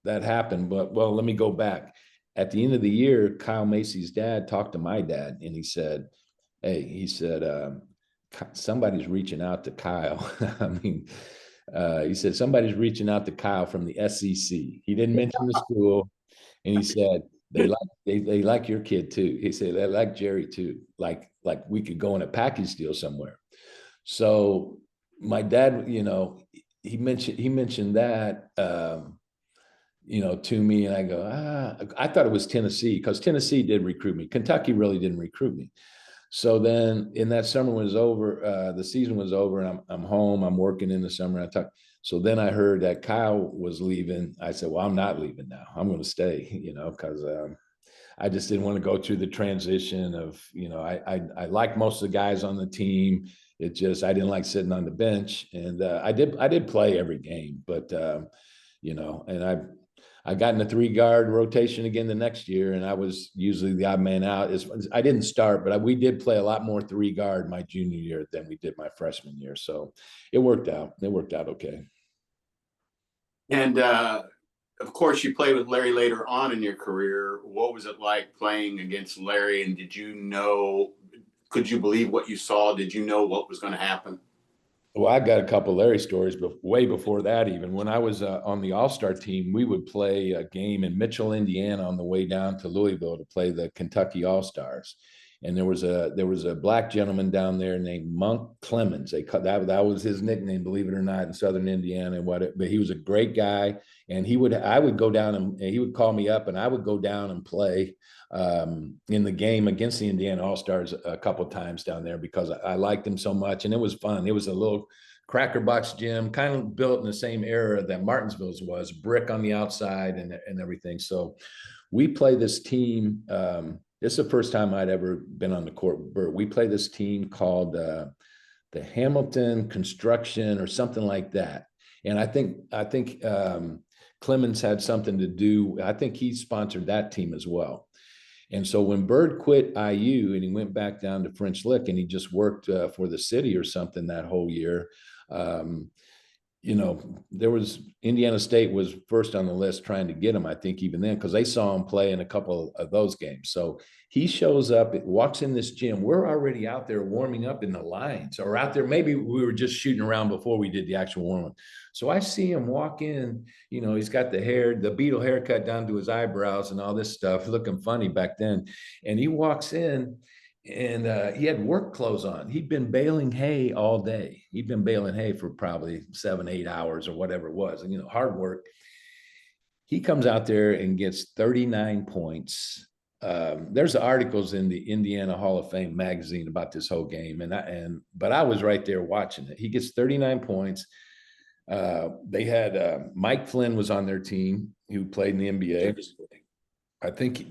that happened. But, well, let me go back. At the end of the year, Kyle Macy's dad talked to my dad, and he said, somebody's reaching out to Kyle. I mean, he said, somebody's reaching out to Kyle from the SEC. He didn't mention the school. And he said, they like your kid too. He said, they like Jerry too. Like we could go in a package deal somewhere. So my dad, he mentioned that, to me, and I go, I thought it was Tennessee, because Tennessee did recruit me. Kentucky really didn't recruit me. So then in that summer was over, the season was over, and I'm home, I'm working in the summer. So then I heard that Kyle was leaving. I said, well, I'm not leaving now. I'm going to stay, because I just didn't want to go through the transition of, I like most of the guys on the team. It just, I didn't like sitting on the bench, and I did play every game, but and I got in the 3-guard rotation again the next year, and I was usually the odd man out. I didn't start, but we did play a lot more 3-guard my junior year than we did my freshman year. So it worked out. It worked out okay. And of course, you played with Larry later on in your career. What was it like playing against Larry? And could you believe what you saw? Did you know what was going to happen? Well, I got a couple of Larry stories, but way before that, even when I was on the All-Star team, we would play a game in Mitchell, Indiana, on the way down to Louisville to play the Kentucky All-Stars. And there was a black gentleman down there named Monk Clemens. That was his nickname, believe it or not, in Southern Indiana. But he was a great guy, and I would go down, and he would call me up, and I would go down and play in the game against the Indiana All-Stars a couple of times down there, because I liked him so much, and it was fun. It was a little cracker box gym, kind of built in the same era that Martinsville's was, brick on the outside and everything. So we play this team. This is the first time I'd ever been on the court with Bert. We play this team called the Hamilton Construction or something like that. And I think Clemens had something to do. I think he sponsored that team as well. And so when Bird quit IU and he went back down to French Lick, and he just worked for the city or something that whole year, you know, there was Indiana State was first on the list trying to get him, I think, even then, because they saw him play in a couple of those games. So he shows up, walks in this gym. We're already out there warming up in the lines, or out there. Maybe we were just shooting around before we did the actual warm up. So I see him walk in, you know, he's got the hair, the Beatle haircut down to his eyebrows and all this stuff, looking funny back then. And he walks in, and he had work clothes on. He'd been baling hay all day. He'd been baling hay for probably 7, 8 hours or whatever it was, and, you know, hard work. He comes out there and gets 39 points. There's articles in the Indiana Hall of Fame magazine about this whole game, but I was right there watching it. He gets 39 points. They had Mike Flynn was on their team, who played in the NBA. I think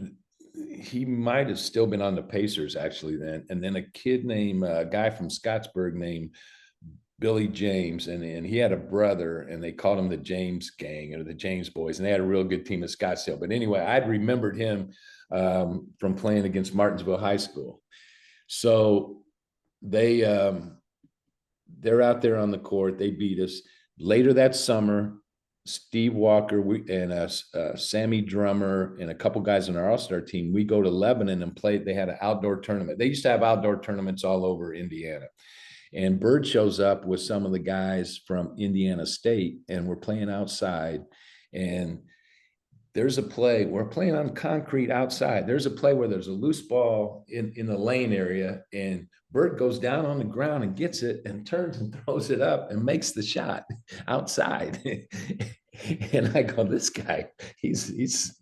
he might have still been on the Pacers actually then. And then a kid named a guy from Scottsburg named Billy James, and he had a brother, and they called him the James Gang or the James Boys, and they had a real good team at Scottsdale. But anyway, I'd remembered him from playing against Martinsville High School. So they're out there on the court. They beat us. Later that summer, Steve Walker and Sammy Drummer and a couple guys on our all-star team, we go to Lebanon and play. They had an outdoor tournament. They used to have outdoor tournaments all over Indiana. And Bird shows up with some of the guys from Indiana State, and we're playing outside. And there's a play, we're playing on concrete outside. There's a play where there's a loose ball in the lane area, and Bert goes down on the ground and gets it and turns and throws it up and makes the shot outside. And I go, this guy, he's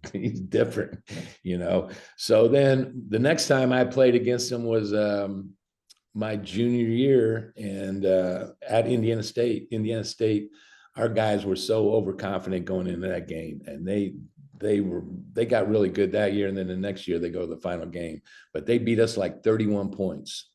different, you know? So then the next time I played against him was my junior year, and at Indiana State, our guys were so overconfident going into that game, and they got really good that year. And then the next year they go to the final game, but they beat us like 31 points.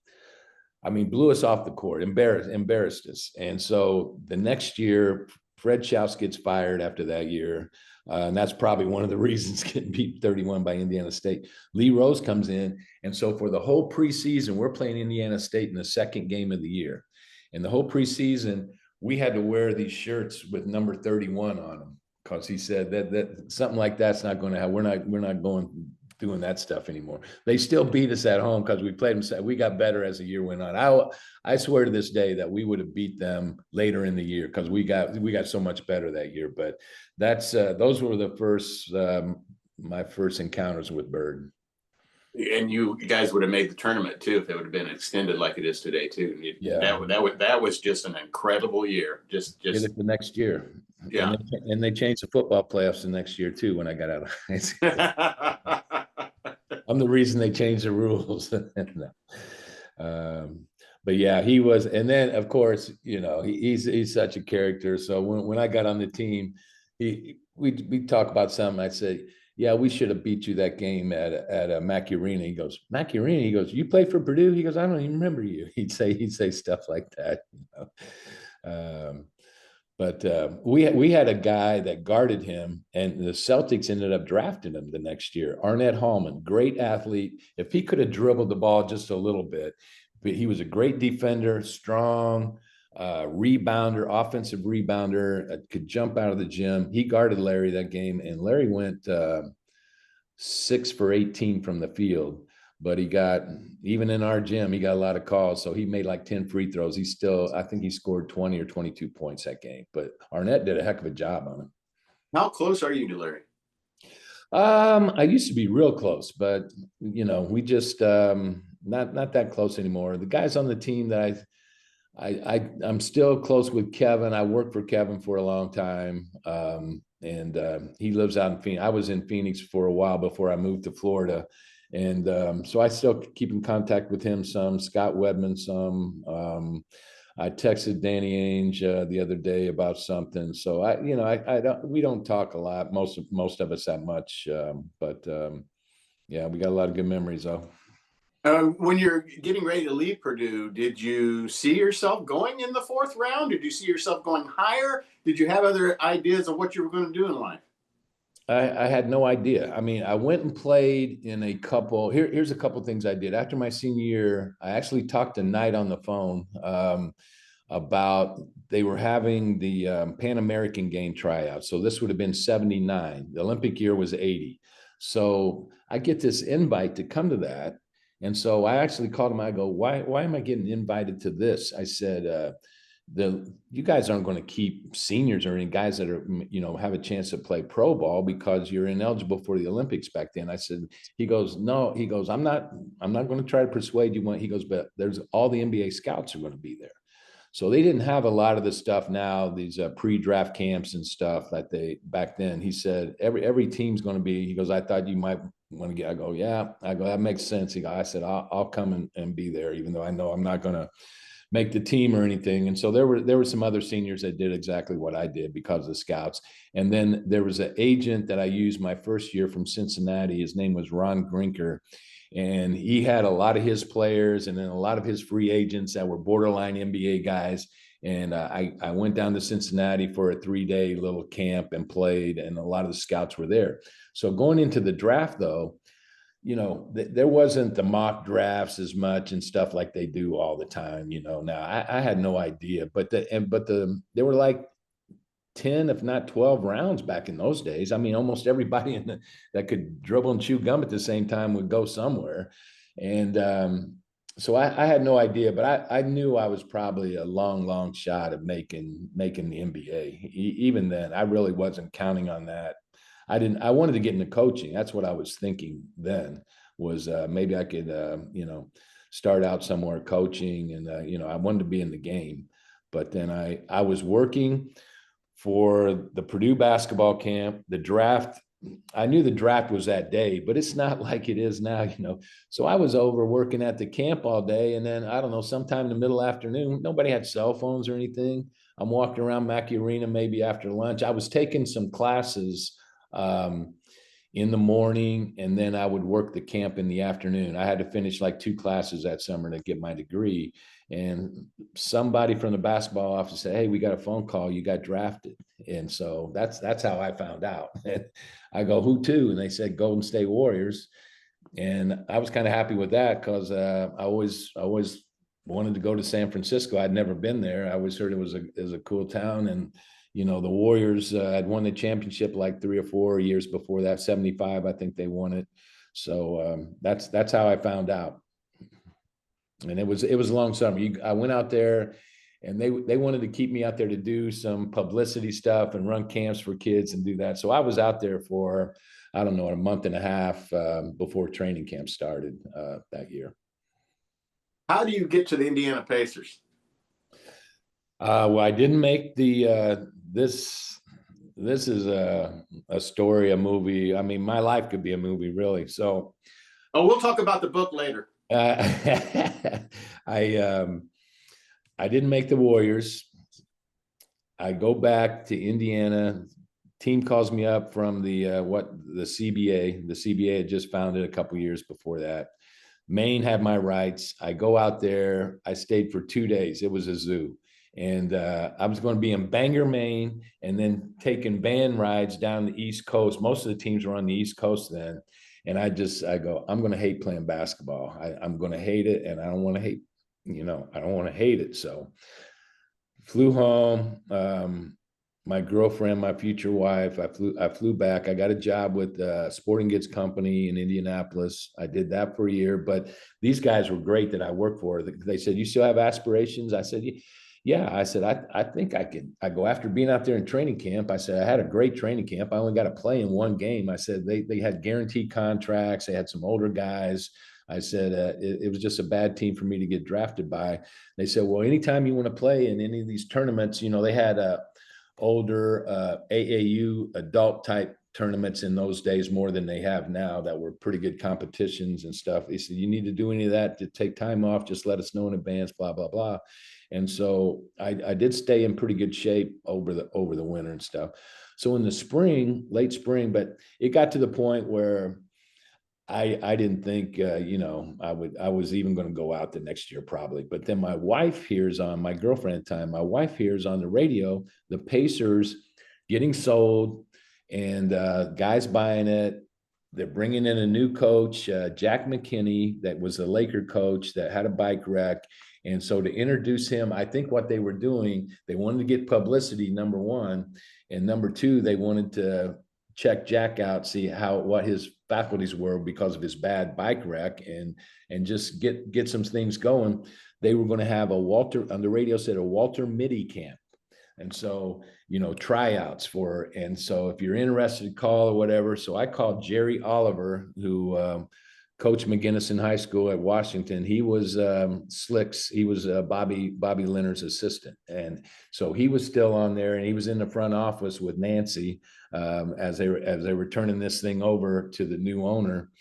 I mean, blew us off the court, embarrassed us. And so the next year, Fred Schaus gets fired after that year. And that's probably one of the reasons getting beat 31 by Indiana State. Lee Rose comes in. And so for the whole preseason, we're playing Indiana State in the second game of the year. And the whole preseason, we had to wear these shirts with number 31 on them, because he said that something like that's not going to happen. We're not going doing that stuff anymore. They still beat us at home because we played them. We got better as the year went on. I swear to this day that we would have beat them later in the year because we got so much better that year. But that's those were the first my first encounters with Bird. And you guys would have made the tournament too if it would have been extended like it is today too. Yeah, that was just an incredible year. Just did it the next year. Yeah, and they changed the football playoffs the next year too. When I got out of high school, I'm the reason they changed the rules. But yeah, he was. And then of course, you know, he's such a character. So when I got on the team, we talk about something. I said, yeah, we should have beat you that game at Mackey Arena. He goes, Mackey Arena. He goes, you played for Purdue? He goes, I don't even remember you. He'd say stuff like that. You know? But we had a guy that guarded him, and the Celtics ended up drafting him the next year. Arnett Hallman, great athlete. If he could have dribbled the ball just a little bit, but he was a great defender, strong, rebounder, offensive rebounder, could jump out of the gym. He guarded Larry that game, and Larry went 6 for 18 from the field. But he got, even in our gym, he got a lot of calls. So he made like 10 free throws. I think he scored 20 or 22 points that game. But Arnett did a heck of a job on him. How close are you to Larry? I used to be real close, but you know, we just not that close anymore. The guys on the team that I'm still close with Kevin. I worked for Kevin for a long time. And he lives out in Phoenix. I was in Phoenix for a while before I moved to Florida. And so I still keep in contact with him some, Scott Wedman some. I texted Danny Ainge the other day about something. So we don't talk a lot, most of us that much. But yeah, we got a lot of good memories though. When you're getting ready to leave Purdue, did you see yourself going in the fourth round? Did you see yourself going higher? Did you have other ideas of what you were going to do in life? I had no idea. I mean, I went and played in a couple. Here's a couple things I did. After my senior year, I actually talked to Knight on the phone. about they were having the Pan American game tryout. So this would have been 79. The Olympic year was 80. So I get this invite to come to that. And so I actually called him. I go, why am I getting invited to this? I said, you guys aren't going to keep seniors or any guys that are, have a chance to play pro ball because you're ineligible for the Olympics back then. I said, he goes, no, he goes, I'm not going to try to persuade you. He goes, but there's all the NBA scouts are going to be there. So they didn't have a lot of the stuff now, these pre-draft camps and stuff that they back then. He said every team's going to be. He goes, I thought you might want to get. I go, yeah. I go, that makes sense. He goes, I said, I'll come and be there, even though I know I'm not going to make the team or anything. And so there were some other seniors that did exactly what I did because of the scouts. And then there was an agent that I used my first year from Cincinnati. His name was Ron Grinker. And he had a lot of his players and then a lot of his free agents that were borderline NBA guys. And I went down to Cincinnati for a 3-day little camp and played, and a lot of the scouts were there. So going into the draft, though, there wasn't the mock drafts as much and stuff like they do all the time. Now I had no idea, but they were like 10, if not 12 rounds back in those days. I mean, almost everybody that could dribble and chew gum at the same time would go somewhere. And so I had no idea, but I knew I was probably a long shot of making the NBA. Even then, I really wasn't counting on that. I wanted to get into coaching. That's what I was thinking then, was maybe I could, start out somewhere coaching, and, I wanted to be in the game. But then I was working for the Purdue basketball camp, the draft. I knew the draft was that day, but it's not like it is now, So I was over working at the camp all day. And then, I don't know, sometime in the middle afternoon, nobody had cell phones or anything. I'm walking around Mackey Arena maybe after lunch. I was taking some classes in the morning, and then I would work the camp in the afternoon. I had to finish like 2 classes that summer to get my degree. And somebody from the basketball office said, "Hey, we got a phone call. You got drafted." And so that's how I found out. I go, "Who to?" And they said Golden State Warriors. And I was kind of happy with that because I always wanted to go to San Francisco. I'd never been there. I always heard it was a cool town. And the Warriors had won the championship like 3 or 4 years before that. 75, I think they won it. So that's how I found out. And it was a long summer. I went out there, and they wanted to keep me out there to do some publicity stuff and run camps for kids and do that. So I was out there for, I don't know, a month and a half before training camp started that year. How do you get to the Indiana Pacers? Well, I didn't make the this is a story, a movie. I mean, my life could be a movie, really. So, we'll talk about the book later. I didn't make the Warriors. I go back to Indiana. Team calls me up from the CBA. The CBA had just founded a couple years before that. Maine had my rights. I go out there. I stayed for 2 days. It was a zoo. And I was going to be in Bangor, Maine, and then taking van rides down the East Coast. Most of the teams were on the East Coast then. And I go, I'm going to hate playing basketball. I'm going to hate it. And I don't want to hate, I don't want to hate it. So flew home. My girlfriend, my future wife, I flew back. I got a job with a sporting goods company in Indianapolis. I did that for a year, but these guys were great that I worked for. They said, "You still have aspirations?" I said, "Yeah." I said, I think I can. I go, after being out there in training camp, I said, I had a great training camp. I only got to play in 1 game. I said, they had guaranteed contracts. They had some older guys. I said, it was just a bad team for me to get drafted by. They said, "Well, anytime you want to play in any of these tournaments," they had older AAU adult type tournaments in those days, more than they have now, that were pretty good competitions and stuff. They said, "You need to do any of that to take time off, just let us know in advance, blah, blah, blah." And so I did stay in pretty good shape over the winter and stuff. So in the spring, late spring, but it got to the point where I didn't think, I was even going to go out the next year probably. But then my girlfriend at the time, my wife hears on the radio, the Pacers getting sold and guys buying it. they're bringing in a new coach, Jack McKinney, that was a Laker coach that had a bike wreck. And so to introduce him, I think what they were doing, they wanted to get publicity, number one. And number two, they wanted to check Jack out, see what his faculties were because of his bad bike wreck, and just get some things going. They were going to have on the radio said, a Walter Mitty camp. And so, tryouts and so if you're interested, call or whatever. So I called Jerry Oliver, who coached McGinnis in high school at Washington. He was Slicks. He was Bobby Leonard's assistant. And so he was still on there, and he was in the front office with Nancy as they were turning this thing over to the new owner.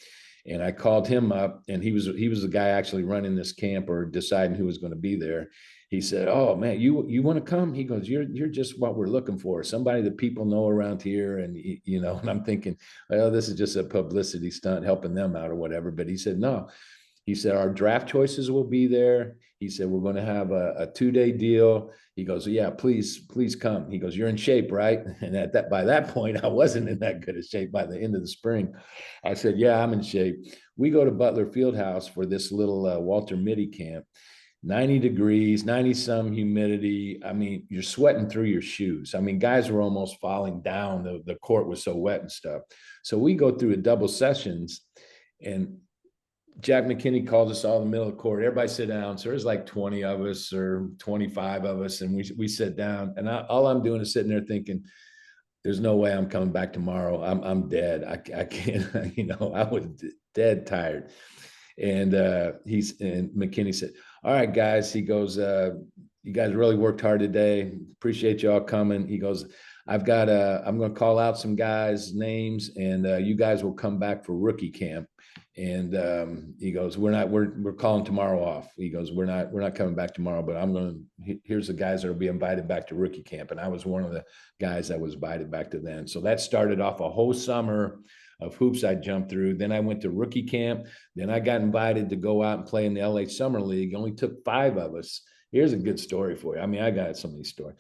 And I called him up, and he was the guy actually running this camp or deciding who was going to be there. He said, "Oh man, you want to come?" He goes, "You're just what we're looking for. Somebody that people know around here." And and I'm thinking, "Oh, this is just a publicity stunt helping them out or whatever." But he said, "No." He said, "Our draft choices will be there." He said, "We're going to have a 2-day deal." He goes, "Yeah, please come." He goes, "You're in shape, right?" And by that point, I wasn't in that good of shape by the end of the spring. I said, "Yeah, I'm in shape." We go to Butler Fieldhouse for this little Walter Mitty camp. 90 degrees, 90 some humidity. I mean, you're sweating through your shoes. I mean, guys were almost falling down. The court was so wet and stuff. So we go through a double sessions, and Jack McKinney called us all in the middle of the court. Everybody sit down. So there's like 20 of us or 25 of us, and we sit down. And all I'm doing is sitting there thinking, there's no way I'm coming back tomorrow. I'm dead. I can't, I was dead tired. And McKinney said, "All right, guys." He goes, "You guys really worked hard today. Appreciate y'all coming." He goes, I'm going to call out some guys' names, and you guys will come back for rookie camp." And he goes, we're calling tomorrow off. He goes, we're not coming back tomorrow, but here's the guys that will be invited back to rookie camp. And I was one of the guys that was invited back to then. So that started off a whole summer of hoops I jumped through. Then I went to rookie camp. Then I got invited to go out and play in the LA Summer League. It only took 5 of us. Here's a good story for you. I mean, I got so many stories.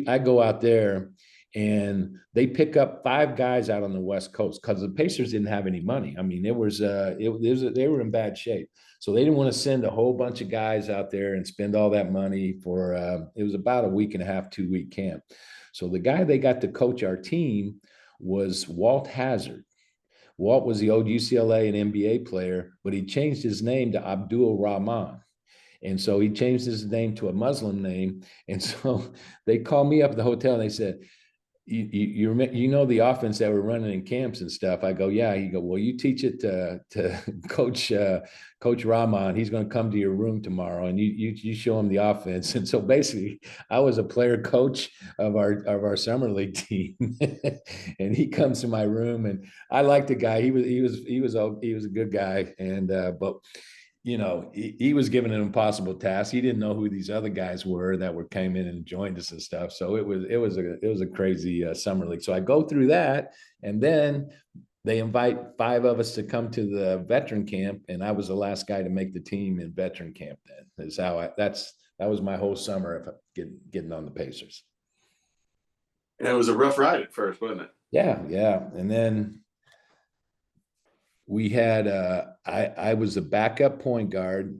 I go out there, and they pick up 5 guys out on the West Coast because the Pacers didn't have any money. I mean, they were in bad shape. So they didn't want to send a whole bunch of guys out there and spend all that money for, it was about a week and a half, 2-week camp. So the guy they got to coach our team was Walt Hazard. Walt was the old UCLA and NBA player, but he changed his name to Abdul Rahman. And so he changed his name to a Muslim name. And so they called me up at the hotel, and they said, you know the offense that we're running in camps and stuff. I go, "Yeah." He go, "Well, you teach it to Coach Rahman. He's going to come to your room tomorrow, and you show him the offense." And so basically, I was a player coach of our summer league team, and he comes to my room, and I liked the guy. He was a good guy, and but he was given an impossible task. He didn't know who these other guys were that came in and joined us and stuff. So it was a crazy summer league. So I go through that, and then they invite 5 of us to come to the veteran camp, and I was the last guy to make the team in veteran camp. Then is how that was my whole summer of getting on the Pacers. And it was a rough ride at first, wasn't it? Yeah, and then we had I was a backup point guard,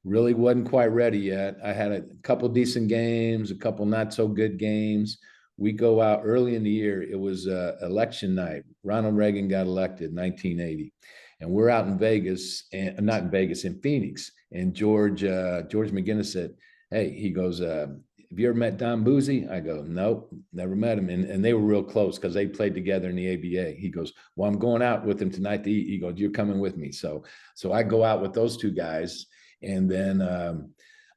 really wasn't quite ready yet. I had a couple decent games, a couple not so good games. We go out early in the year. It was election night. Ronald Reagan got elected in 1980, and we're out in Vegas, and not in Vegas, in Phoenix. And George McGinnis said, "Hey," he goes, "Have you ever met Don Boozy?" I go, "Nope, never met him." And they were real close because they played together in the ABA. He goes, "Well, I'm going out with him tonight to eat." He goes, "You're coming with me." So I go out with those 2 guys. And then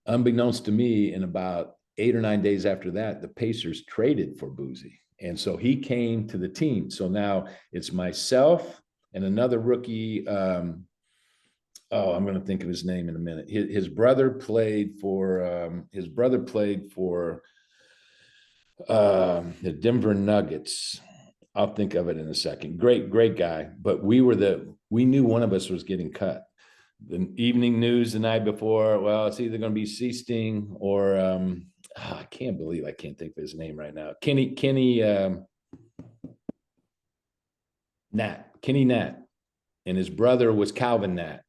unbeknownst to me, in about 8 or 9 days after that, the Pacers traded for Boozy. And so he came to the team. So now it's myself and another rookie. I'm going to think of his name in a minute. His brother played for the Denver Nuggets. I'll think of it in a second. Great guy. But we knew one of us was getting cut. The evening news the night before, well, it's either going to be Sichting or I can't believe I can't think of his name right now. Kenny Nat. and his brother was Calvin Nat.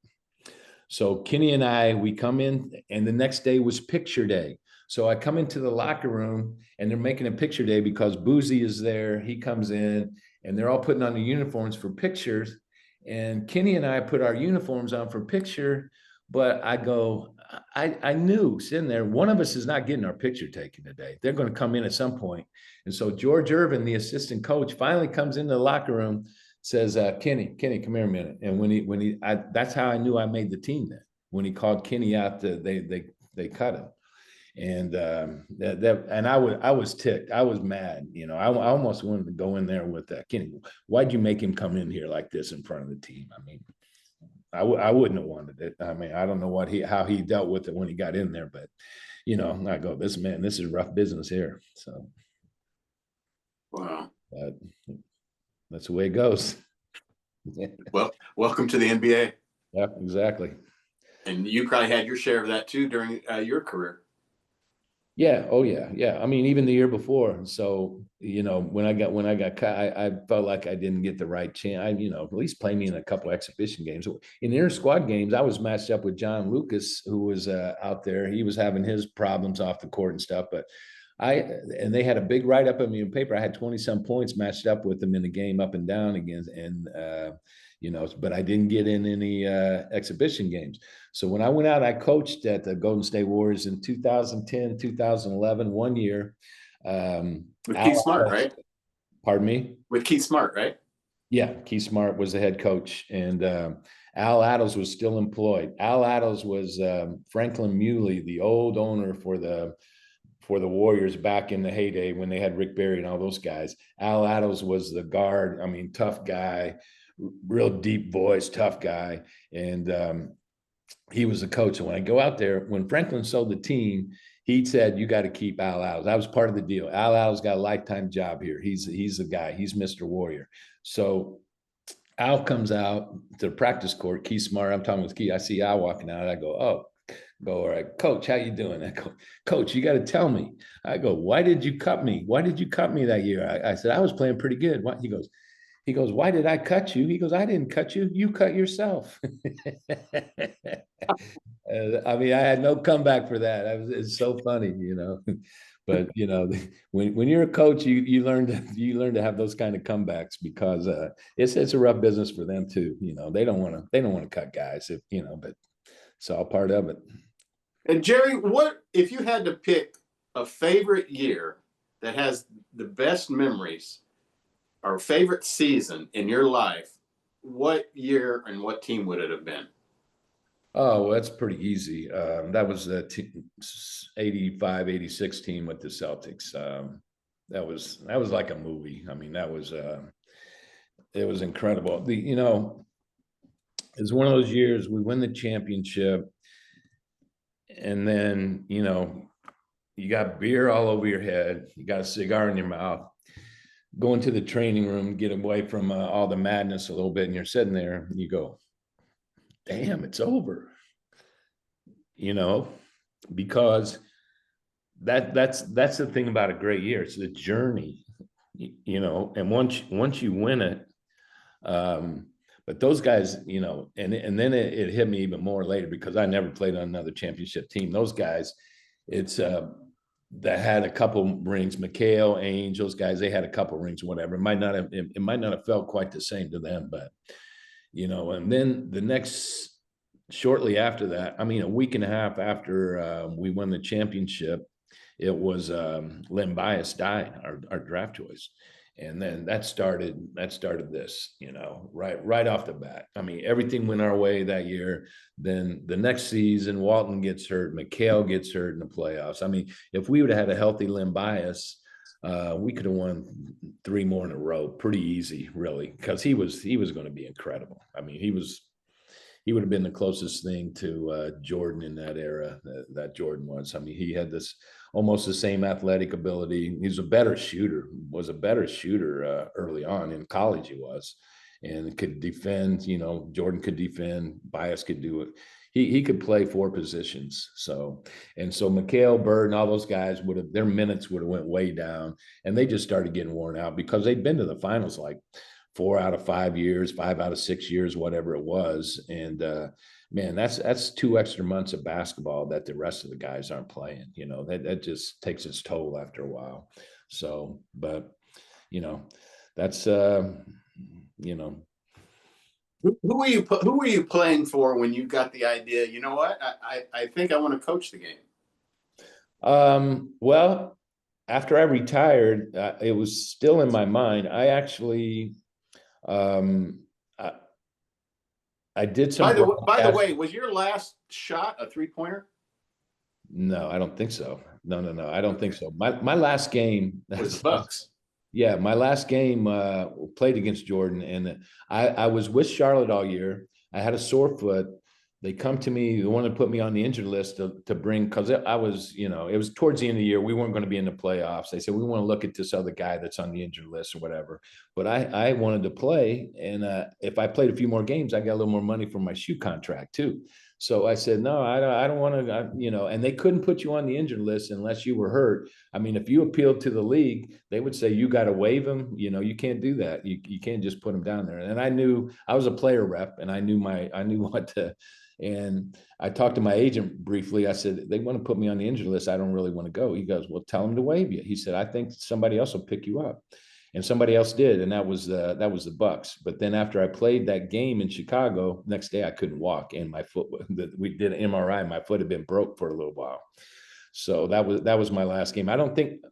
So Kenny and I, we come in, and the next day was picture day. So I come into the locker room, and they're making a picture day because Boozy is there. He comes in, and they're all putting on the uniforms for pictures. And Kenny and I put our uniforms on for picture, but I go, I knew sitting there, one of us is not getting our picture taken today. They're going to come in at some point. And so George Irvin, the assistant coach, finally comes into the locker room, says, Kenny, come here a minute. And that's how I knew I made the team then. When he called Kenny out, they cut him. And and I was ticked. I was mad. I almost wanted to go in there with that. Kenny, why'd you make him come in here like this in front of the team? I mean, I wouldn't have wanted it. I mean, I don't know how he dealt with it when he got in there, but I go, this is rough business here. So, wow, that's the way it goes. Well, welcome to the NBA. Yeah, exactly. And you probably had your share of that too during your career. Yeah. Oh, yeah. I mean, even the year before. So, when I got cut, I felt like I didn't get the right chance. At least play me in a couple of exhibition games. In inter squad games, I was matched up with John Lucas, who was out there. He was having his problems off the court and stuff, but and they had a big write up of me in paper. I had 20 some points matched up with them in the game up and down against, and but I didn't get in any exhibition games. So when I went out, I coached at the Golden State Warriors in 2010, 2011, 1 year. With Keith Smart, right? Pardon me? With Keith Smart, right? Yeah, Keith Smart was the head coach, and Al Attles was still employed. Al Attles was Franklin Muley, the old owner for the Warriors back in the heyday when they had Rick Barry and all those guys. Al Attles was the guard. I mean, tough guy, real deep voice, tough guy. And he was the coach. And when I go out there, when Franklin sold the team, he said, you got to keep Al Attles. That was part of the deal. Al Attles got a lifetime job here. He's the guy. He's Mr. Warrior. So Al comes out to the practice court. Keith Smart, I'm talking with Keith. I see Al walking out. I go, all right, Coach, how you doing? I go, Coach, you got to tell me. I go, why did you cut me? Why did you cut me that year? I said, I was playing pretty good. What? He goes, why did I cut you? He goes, I didn't cut you. You cut yourself. I mean, I had no comeback for that. It's so funny, But when you're a coach, you learn to have those kind of comebacks because it's a rough business for them too. They don't want to cut guys but it's all part of it. And Jerry, what if you had to pick a favorite year that has the best memories or favorite season in your life? What year and what team would it have been? Oh, well, that's pretty easy. That was the 85, 86 team with the Celtics. That was like a movie. I mean, it was incredible. It's one of those years we win the championship, and then you got beer all over your head, you got a cigar in your mouth, go into the training room, get away from all the madness a little bit, and you're sitting there and you go, damn, it's over. Because that's the thing about a great year. It's the journey, and once you win it, but those guys, and then it hit me even more later because I never played on another championship team. Those guys, it's that had a couple rings, McHale, Ainge, those guys, they had a couple rings, whatever. It might not have felt quite the same to them, but and then shortly after that, I mean, a week and a half after we won the championship, it was Len Bias died, our draft choice. And then that started this, right off the bat. I mean, everything went our way that year. Then the next season, Walton gets hurt, McHale gets hurt in the playoffs. I mean, if we would have had a healthy Len Bias, we could have won 3 more in a row pretty easy, really, because he was going to be incredible. I mean, he would have been the closest thing to Jordan in that era that Jordan was. I mean, he had this almost the same athletic ability. He was a better shooter early on in college. He was, and could defend. Jordan could defend. Bias could do it. He could play 4 positions. So McHale, Bird, and all those guys their minutes would have went way down, and they just started getting worn out because they'd been to the finals like 4 out of 5 years, 5 out of 6 years, whatever it was. And man, that's 2 extra months of basketball that the rest of the guys aren't playing. You know, that just takes its toll after a while. So, but you know, that's you know. Who were you playing for when you got the idea? You know what? I think I want to coach the game. Well, after I retired, it was still in my mind. I actually, um, I, I did some. By the way, was your last shot a 3-pointer? No, I don't think so. No. I don't think so. My last game Was the Bucks? Yeah, my last game played against Jordan, and I was with Charlotte all year. I had a sore foot. They come to me, they wanted to put me on the injured list to bring, because I was, you know, it was towards the end of the year. We weren't going to be in the playoffs. They said, we want to look at this other guy that's on the injured list or whatever. But I wanted to play. And if I played a few more games, I got a little more money from my shoe contract too. So I said, no, I don't want to, you know, and they couldn't put you on the injured list unless you were hurt. I mean, if you appealed to the league, they would say you got to waive him. You know, you can't do that. You can't just put him down there. And I knew I was a player rep, and I knew what to. And I talked to my agent briefly. I said, they want to put me on the injured list. I don't really want to go. He goes, well, tell them to waive you. He said, I think somebody else will pick you up. And somebody else did, and that was the Bucks. But then after I played that game in Chicago, next day I couldn't walk, and my foot. We did an MRI. My foot had been broke for a little while. So that was my last game. I don't think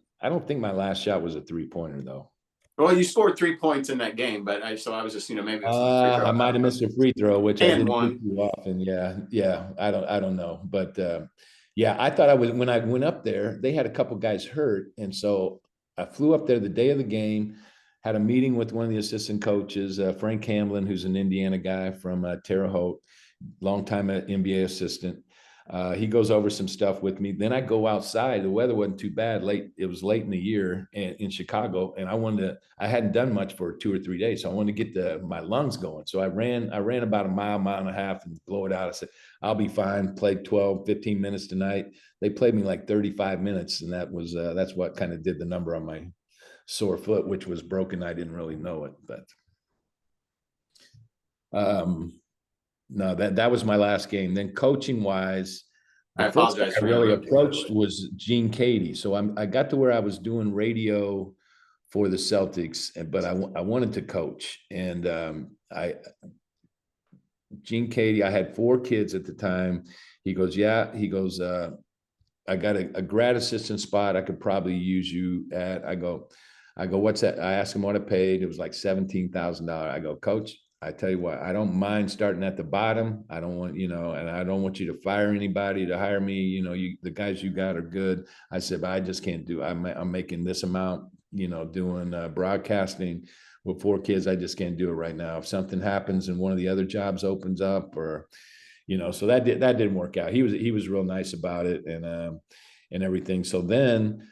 my last shot was a 3-pointer though. Well, you scored 3 points in that game, but I was just, you know, maybe it was a free throw. I might have missed a free throw, which and I didn't one. do too often. Yeah. I don't know, but yeah, I thought I was, when I went up there, they had a couple guys hurt, and so I flew up there the day of the game. Had a meeting with one of the assistant coaches, Frank Hamlin, who's an Indiana guy from Terre Haute, longtime NBA assistant. He goes over some stuff with me. Then I go outside. The weather wasn't too bad. It was late in the year in Chicago, and I hadn't done much for 2 or 3 days, so I wanted to get my lungs going. So I ran about a mile and a half and blow it out. I said, I'll be fine. Played 12, 15 minutes tonight. They played me like 35 minutes, and that's what kind of did the number on my sore foot, which was broken. I didn't really know it, but no, that was my last game. Then coaching wise, I apologize. I really approached was Gene Katie. So I got to where I was doing radio for the Celtics, but I wanted to coach, and Gene Katie, I had 4 kids at the time. He goes, yeah. He goes, I got a grad assistant spot I could probably use you at. I go, what's that? I asked him what I paid. It was like $17,000. I go, Coach, I tell you what, I don't mind starting at the bottom. I don't want, and I don't want you to fire anybody to hire me. The guys you got are good. I said, but I just can't do, I'm making this amount, doing broadcasting with 4 kids. I just can't do it right now. If something happens and one of the other jobs opens up, or, so that didn't work out. He was real nice about it, and everything. So then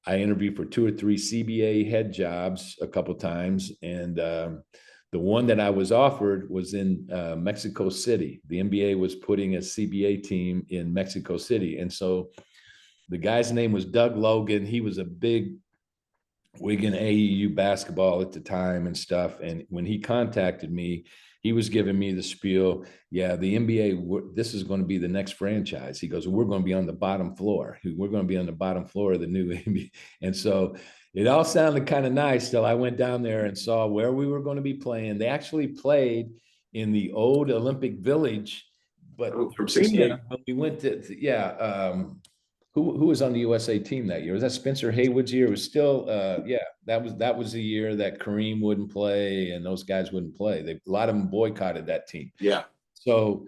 I interviewed for 2 or 3 CBA head jobs a couple of times, and the one that I was offered was in Mexico City. The NBA was putting a CBA team in Mexico City, and so the guy's name was Doug Logan. He was a big Wigan AEU basketball at the time and stuff. And when he contacted me, he was giving me the spiel. Yeah, the NBA, this is going to be the next franchise. He goes, we're going to be on the bottom floor. We're going to be on the bottom floor of the new NBA. And so it all sounded kind of nice till I went down there and saw where we were going to be playing. They actually played in the old Olympic Village, but from 68. When we went to who was on the USA team that year? Was that Spencer Haywood's year? It was still, that was the year that Kareem wouldn't play and those guys wouldn't play. A lot of them boycotted that team. Yeah. So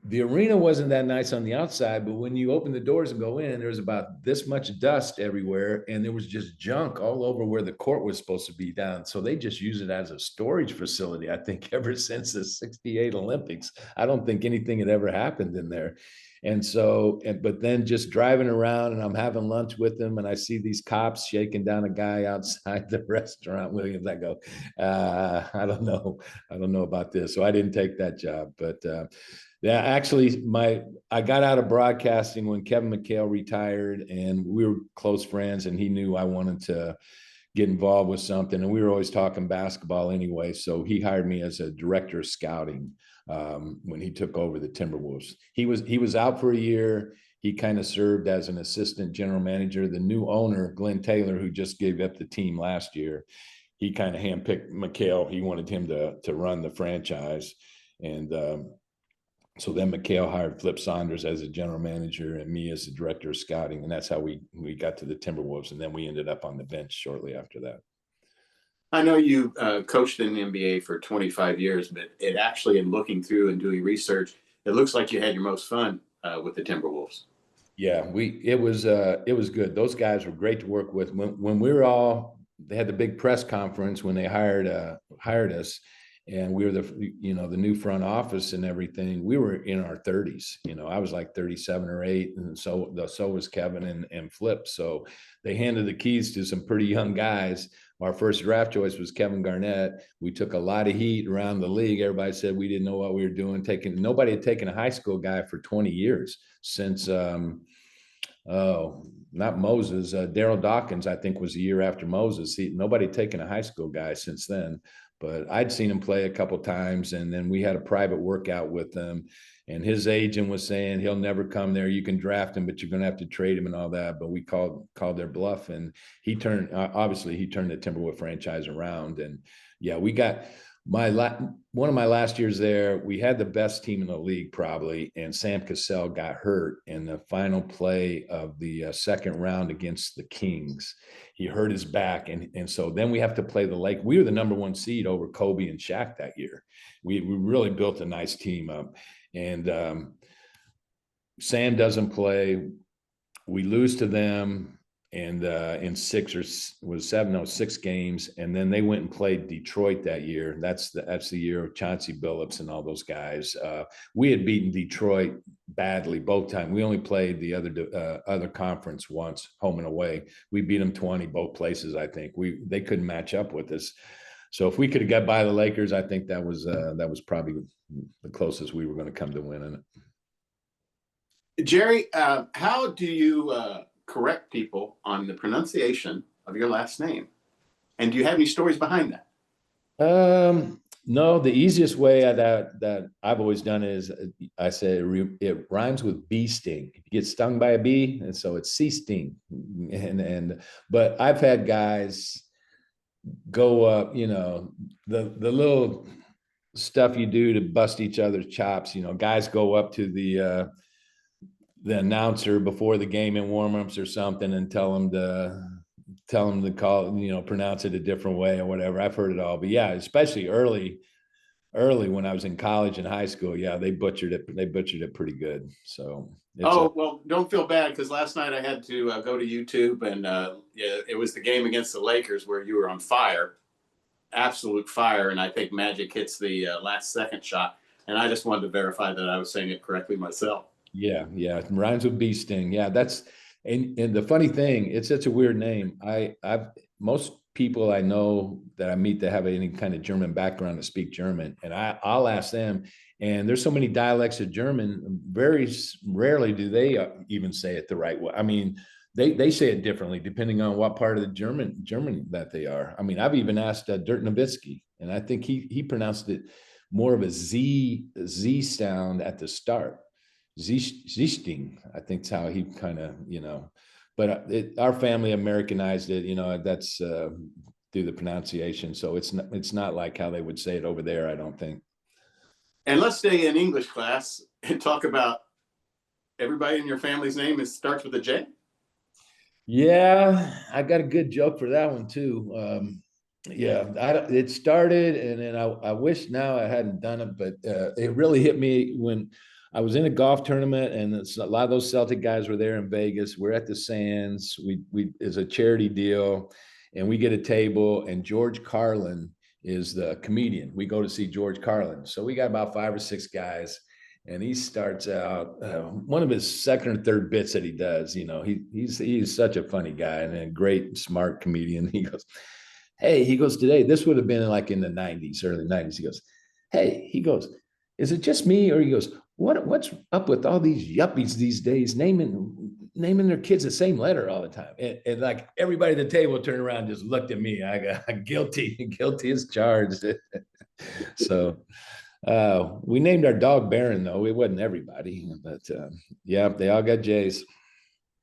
the arena wasn't that nice on the outside, but when you open the doors and go in, there was about this much dust everywhere, and there was just junk all over where the court was supposed to be down. So they just use it as a storage facility, I think, ever since the 68 Olympics. I don't think anything had ever happened in there. And so, but then just driving around, and I'm having lunch with them, and I see these cops shaking down a guy outside the restaurant, Williams. I go, I don't know about this. So I didn't take that job, but yeah, actually, I got out of broadcasting when Kevin McHale retired, and we were close friends, and he knew I wanted to get involved with something. And we were always talking basketball anyway. So he hired me as a director of scouting when he took over the Timberwolves. He was out for a year. He kind of served as an assistant general manager. The new owner, Glenn Taylor, who just gave up the team last year, he kind of handpicked McHale. He wanted him to run the franchise. And so then McHale hired Flip Saunders as a general manager and me as the director of scouting. And that's how we got to the Timberwolves. And then we ended up on the bench shortly after that. I know you coached in the NBA for 25 years, but it actually, in looking through and doing research, it looks like you had your most fun with the Timberwolves. Yeah, it was good. Those guys were great to work with. When we were they had the big press conference when they hired us, and we were the new front office and everything. We were in our 30s. I was like 37 or 8, and so was Kevin and Flip. So they handed the keys to some pretty young guys. Our first draft choice was Kevin Garnett. We took a lot of heat around the league. Everybody said we didn't know what we were doing. Nobody had taken a high school guy for 20 years since not Moses. Daryl Dawkins, I think, was a year after Moses. Nobody had taken a high school guy since then. But I'd seen him play a couple of times, and then we had a private workout with him. And his agent was saying he'll never come there. You can draft him, but you're going to have to trade him and all that. But we called their bluff, and he turned the Timberwolves franchise around. And yeah, we got one of my last years there. We had the best team in the league probably, and Sam Cassell got hurt in the final play of the second round against the Kings. He hurt his back, and so then we have to play the Lake. We were the number 1 seed over Kobe and Shaq that year. We really built a nice team up, and Sam doesn't play. We lose to them, and in 6 games, and then they went and played Detroit that year. That's the year of Chauncey Billups and all those guys. We had beaten Detroit badly both times. We only played the other conference once, home and away. We beat them 20 both places. I think they couldn't match up with us. So if we could have got by the Lakers, I think that was probably the closest we were going to come to winning it. Jerry, how do you correct people on the pronunciation of your last name? And do you have any stories behind that? No, the easiest way that I've always done it is I say it rhymes with bee sting. If you get stung by a bee, and so it's Sichting. But I've had guys go up, the little stuff you do to bust each other's chops. Guys go up to the announcer before the game in warmups or something and tell them to call, pronounce it a different way or whatever. I've heard it all, but yeah, especially early when I was in college and high school. Yeah, they butchered it pretty good. So well, don't feel bad, because last night I had to go to YouTube, and it was the game against the Lakers where you were on fire, absolute fire, and I think Magic hits the last second shot, and I just wanted to verify that I was saying it correctly myself. Yeah, it rhymes with bee sting. Yeah, and the funny thing, it's such a weird name. Most people I know that I meet that have any kind of German background to speak German, and I'll ask them. And there's so many dialects of German. Very rarely do they even say it the right way. I mean, they say it differently depending on what part of the Germany that they are. I mean, I've even asked Dirk Nowitzki, and I think he pronounced it more of a Z sound at the start. Sichting, I think, is how he kind of, but our family Americanized it, that's through the pronunciation. So it's not like how they would say it over there, I don't think. And let's stay in English class and talk about everybody in your family's name starts with a J. Yeah, I got a good joke for that one too. It started, and then I wish now I hadn't done it, but it really hit me when I was in a golf tournament, and a lot of those Celtic guys were there in Vegas. We're at the Sands. We is a charity deal, and we get a table, and George Carlin is the comedian. We go to see George Carlin. So we got about 5 or 6 guys, and he starts out one of his second or third bits that he does. He's such a funny guy and a great, smart comedian. He goes, "Hey," he goes, "today," this would have been like in the 90s, early 90s. He goes, "Hey," he goes, "is it just me?" Or he goes, what's up with all these yuppies these days naming naming their kids the same letter all the time. And like everybody at the table turned around and just looked at me. I got guilty as charged. So we named our dog Baron, though. It wasn't everybody, but yeah, they all got J's.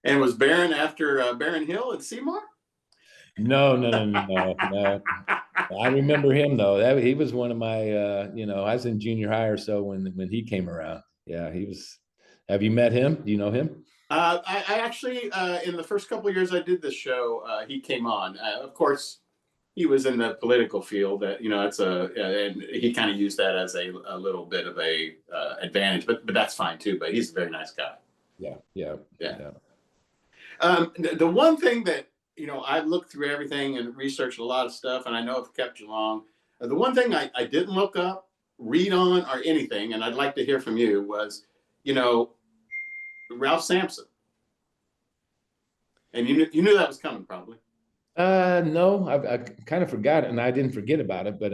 And was Baron after Baron Hill at Seymour? No. I remember him though. He was one of my, I was in junior high or so when he came around. Yeah, he was. Have you met him? Do you know him? I actually, in the first couple of years I did this show, he came on. Of course, he was in the political field. And he kind of used that as a little bit of a advantage. But that's fine too. But he's a very nice guy. Yeah. The one thing that I've looked through everything and researched a lot of stuff, and I know I've kept you long. The one thing I didn't look up, read on, or anything, and I'd like to hear from you was, Ralph Sampson. And you knew that was coming, probably. No, I kind of forgot it, and I didn't forget about it, but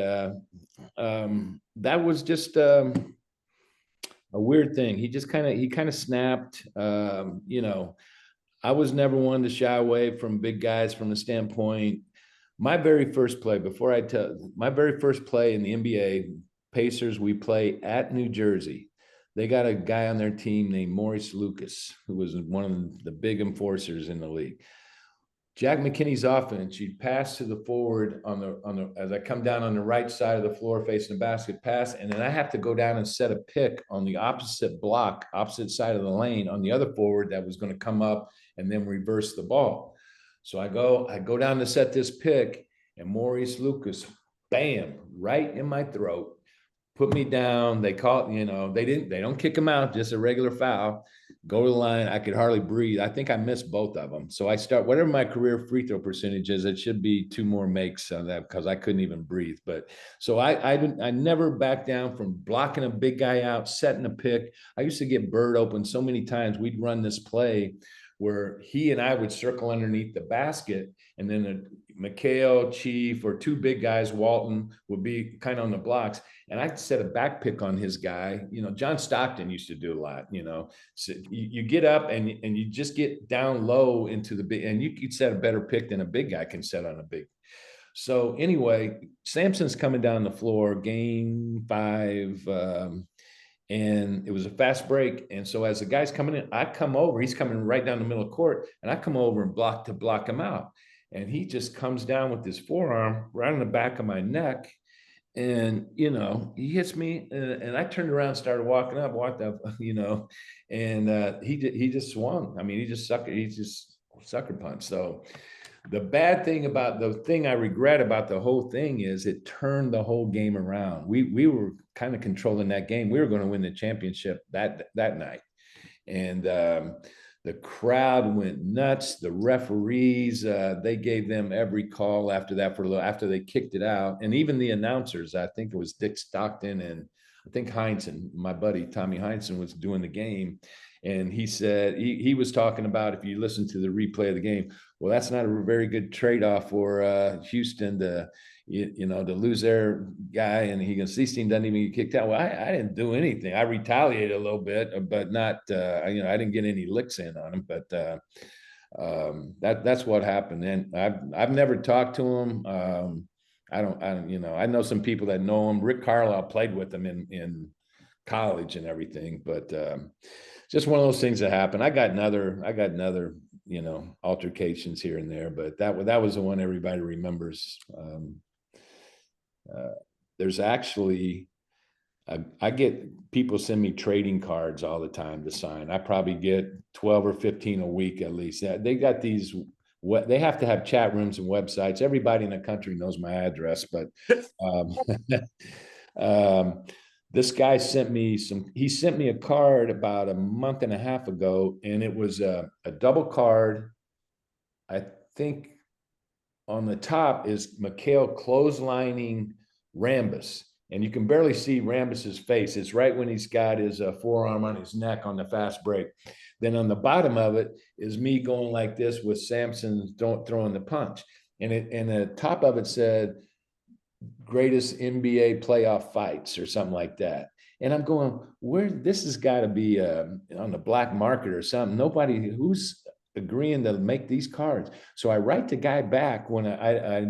that was just a weird thing. He kind of snapped. I was never one to shy away from big guys from the standpoint. My very first play in the NBA, Pacers, we play at New Jersey. They got a guy on their team named Maurice Lucas, who was one of the big enforcers in the league. Jack McKinney's offense, you'd pass to the forward on the as I come down on the right side of the floor facing the basket, pass, and then I have to go down and set a pick on the opposite side of the lane on the other forward that was going to come up and then reverse the ball. So I go down to set this pick, and Maurice Lucas, bam, right in my throat, put me down. They call it, they don't kick him out, just a regular foul. Go to the line. I could hardly breathe. I think I missed both of them. So I start, whatever my career free throw percentage is, it should be 2 more makes on that because I couldn't even breathe. But so I never backed down from blocking a big guy out, setting a pick. I used to get Bird open so many times. We'd run this play where he and I would circle underneath the basket, and then McHale, Chief, or 2 big guys, Walton, would be kind of on the blocks. And I'd set a back pick on his guy. John Stockton used to do a lot, So you get up and you just get down low into the big, and you could set a better pick than a big guy can set on a big. So anyway, Sampson's coming down the floor, game 5, and it was a fast break. And so as the guy's coming in, I come over, he's coming right down the middle of court, and I come over and block him out. And he just comes down with his forearm right on the back of my neck. And, he hits me, and I turned around, started walked up, and he just swung. I mean, he just sucker punched. So the bad thing about the thing I regret about the whole thing is it turned the whole game around. We were kind of controlling that game. We were going to win the championship that night. And the crowd went nuts. The referees, they gave them every call after that after they kicked it out. And even the announcers, I think it was Dick Stockton and I think Heinsohn, my buddy Tommy Heinsohn, was doing the game. And he said, he was talking about, if you listen to the replay of the game, well, that's not a very good trade-off for Houston to lose their guy. And he goes, this team doesn't even get kicked out. Well, I didn't do anything. I retaliated a little bit, but not, I didn't get any licks in on him. But that's what happened. And I've never talked to him. I know some people that know him. Rick Carlisle played with him in college and everything, but just one of those things that happened. I got another, altercations here and there, but that was the one everybody remembers. There's actually, I get people send me trading cards all the time to sign. I probably get 12 or 15 a week at least. They got these. They have to have chat rooms and websites. Everybody in the country knows my address, but this guy sent me a card about a month and a half ago, and it was a double card. I think on the top is McHale clotheslining Rambus, and you can barely see Rambus's face. It's right when he's got his forearm on his neck on the fast break. Then on the bottom of it is me going like this with Sampson throwing the punch. And the top of it said, greatest NBA playoff fights or something like that. And I'm going, this has got to be on the black market or something. Nobody, who's agreeing to make these cards. So I write the guy back when I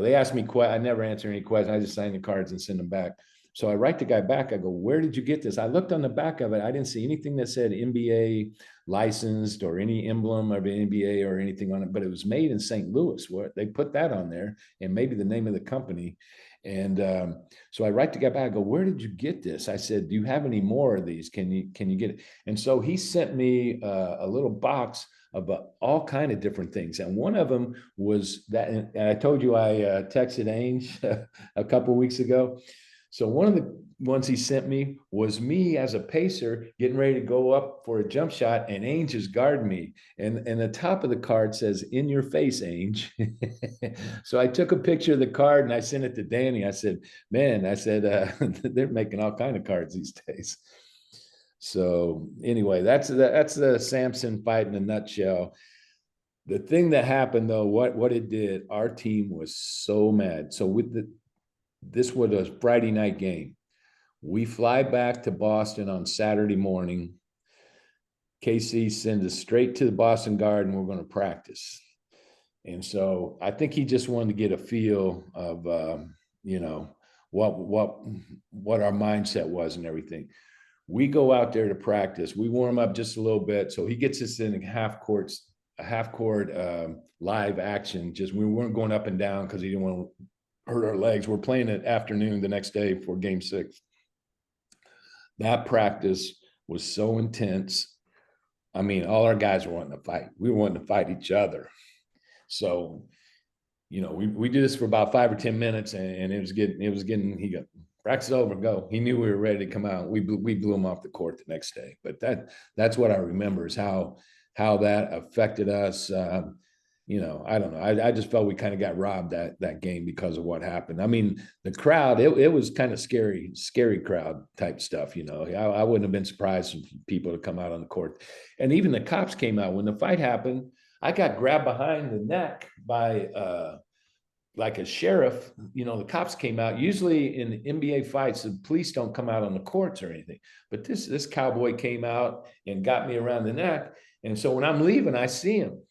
they asked me, I never answer any questions. I just sign the cards and send them back. So I write the guy back. I go, where did you get this? I looked on the back of it. I didn't see anything that said NBA licensed or any emblem of NBA or anything on it, but it was made in St. Louis. Where they put that on there and maybe the name of the company. And so I write the guy back. I go, where did you get this? I said, do you have any more of these? Can you get it? And so he sent me a little box of all kind of different things. And one of them was that, and I told you I texted Ainge a couple of weeks ago. So one of the ones he sent me was me as a pacer getting ready to go up for a jump shot, and Ainge is guarding me. And the top of the card says, "In your face, Ainge." So I took a picture of the card and I sent it to Danny. I said, "Man," I said, they're making all kind of cards these days." So anyway, that's the Samson fight in a nutshell. The thing that happened though, what it did, our team was so mad. So this was a Friday night game. We fly back to Boston on Saturday morning. KC sends us straight to the Boston Garden. We're going to practice. And so I think he just wanted to get a feel of, what our mindset was and everything. We go out there to practice. We warm up just a little bit. So he gets us in a half court live action. Just we weren't going up and down because he didn't want to hurt our legs. We're playing at afternoon the next day for game 6. That practice was so intense. I mean, all our guys were wanting to fight. We were wanting to fight each other. So, we did this for about 5 or 10 minutes, and it was getting. He got practice over, go. He knew we were ready to come out. We blew him off the court the next day. But that's what I remember is how that affected us. I don't know. I just felt we kind of got robbed that game because of what happened. I mean, the crowd, it was kind of scary crowd type stuff. I wouldn't have been surprised for people to come out on the court. And even the cops came out when the fight happened. I got grabbed behind the neck by like a sheriff. The cops came out. Usually in NBA fights, the police don't come out on the courts or anything. But this cowboy came out and got me around the neck. And so when I'm leaving, I see him.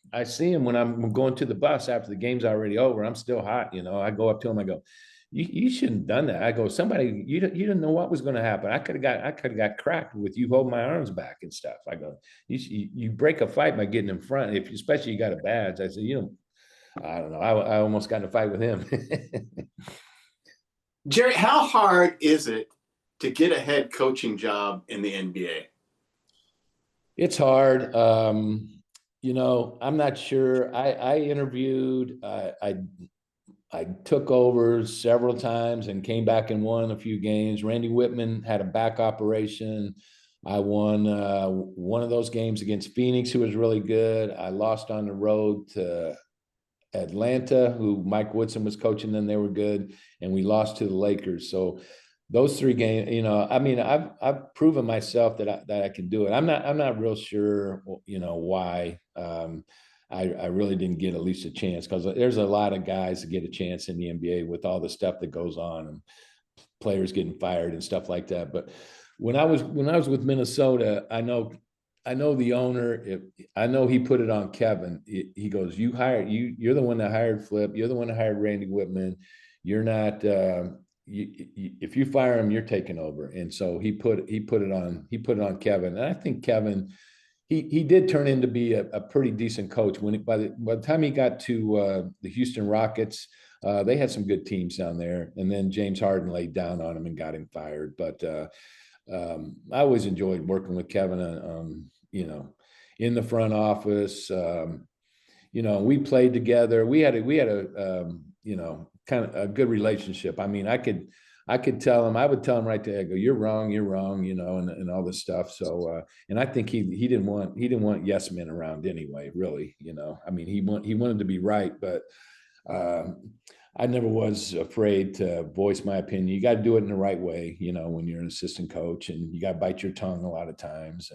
When I'm going to the bus after the game's already over. I'm still hot. I go up to him. I go, you shouldn't have done that. I go, somebody, you didn't know what was going to happen. I could have got cracked with you holding my arms back and stuff. I go, you break a fight by getting in front, especially you got a badge. I said, I don't know. I almost got in a fight with him. Jerry, how hard is it to get a head coaching job in the NBA? It's hard. I'm not sure. I interviewed. I took over several times and came back and won a few games. Randy Whitman had a back operation. I won one of those games against Phoenix, who was really good. I lost on the road to Atlanta, who Mike Woodson was coaching, then they were good, and we lost to the Lakers. So those 3 games, I've proven myself that I can do it. I'm not real sure, why I really didn't get at least a chance, because there's a lot of guys that get a chance in the NBA with all the stuff that goes on and players getting fired and stuff like that. But when I was with Minnesota, I know the owner. I know he put it on Kevin. He goes, you're the one that hired Flip. You're the one that hired Randy Whitman. You're not. If you fire him, you're taking over. And so he put it on Kevin. And I think Kevin, he did turn into be a pretty decent coach. By the time he got to the Houston Rockets, they had some good teams down there. And then James Harden laid down on him and got him fired. But I always enjoyed working with Kevin, in the front office. We played together. We had a kind of a good relationship. I mean, I would tell him right there, I go, you're wrong, and all this stuff. So, and I think he didn't want yes men around anyway, really, I mean, he wanted to be right, but I never was afraid to voice my opinion. You got to do it in the right way, when you're an assistant coach, and you got to bite your tongue a lot of times.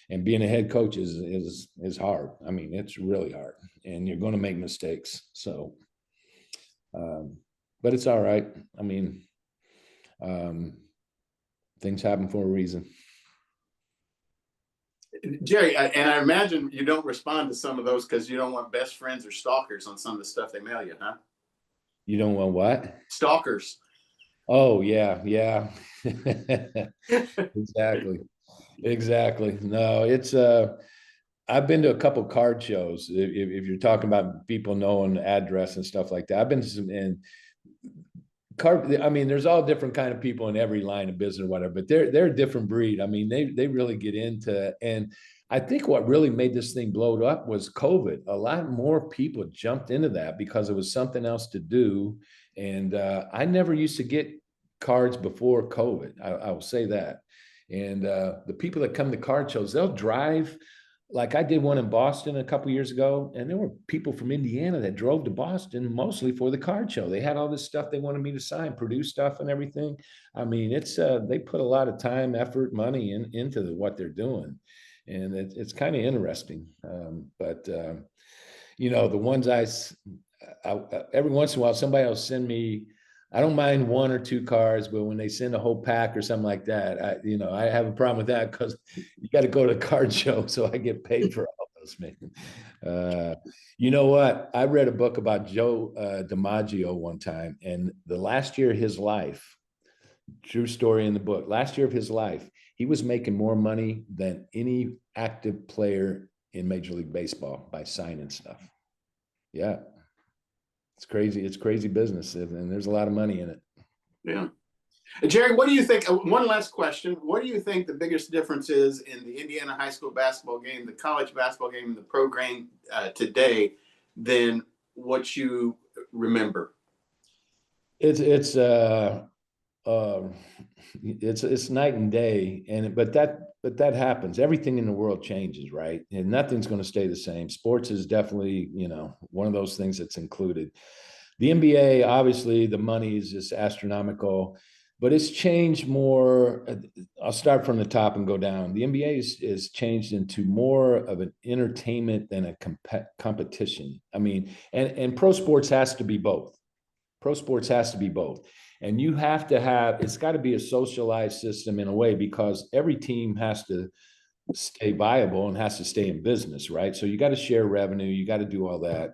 And being a head coach is hard. I mean, it's really hard, and you're going to make mistakes. So, but it's all right. I mean, things happen for a reason. Jerry, and I imagine you don't respond to some of those because you don't want best friends or stalkers on some of the stuff they mail you, huh? You don't want what? Stalkers. Oh yeah, yeah. Exactly. Exactly. No, it's I've been to a couple card shows. If you're talking about people knowing the address and stuff like that, I've been to some and card. I mean, there's all different kind of people in every line of business or whatever, but they're a different breed. I mean, they really get into, and I think what really made this thing blow up was COVID. A lot more people jumped into that because it was something else to do, and I never used to get cards before COVID. I will say that. And the people that come to card shows, they'll drive. Like I did one in Boston a couple years ago, and there were people from Indiana that drove to Boston mostly for the card show. They had all this stuff they wanted me to sign, produce stuff and everything. I mean, it's they put a lot of time, effort, money into what they're doing, and it's kind of interesting. But you know, the ones every once in a while somebody will send me. I don't mind one or two cards, but when they send a whole pack or something like that, I have a problem with that because you got to go to a card show, so I get paid for all those, man. You know what? I read a book about Joe DiMaggio one time, and the last year of his life, true story in the book, last year of his life, he was making more money than any active player in Major League Baseball by signing stuff. Yeah. It's crazy. It's crazy business, and there's a lot of money in it. Yeah. Jerry, what do you think? One last question. What do you think the biggest difference is in the Indiana high school basketball game, the college basketball game, and the pro game today than what you remember? It's night and day, but that happens. Everything in the world changes, right? And nothing's going to stay the same. Sports is definitely, one of those things that's included. The NBA, obviously, the money is just astronomical, but it's changed more. I'll start from the top and go down. The NBA is changed into more of an entertainment than a competition. I mean, and pro sports has to be both. Pro sports has to be both. And you have to have, it's got to be a socialized system in a way because every team has to stay viable and has to stay in business, right? So you got to share revenue, you got to do all that.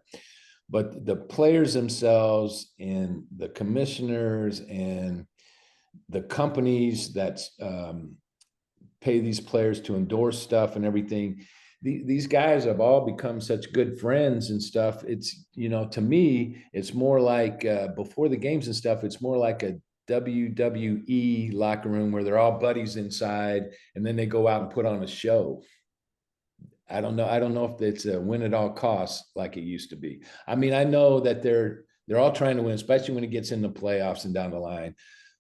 But the players themselves and the commissioners and the companies that pay these players to endorse stuff and everything, these guys have all become such good friends and stuff. It's, to me, it's more like before the games and stuff, it's more like a WWE locker room where they're all buddies inside and then they go out and put on a show. I don't know. I don't know if it's a win at all costs like it used to be. I mean, I know that they're all trying to win, especially when it gets in the playoffs and down the line.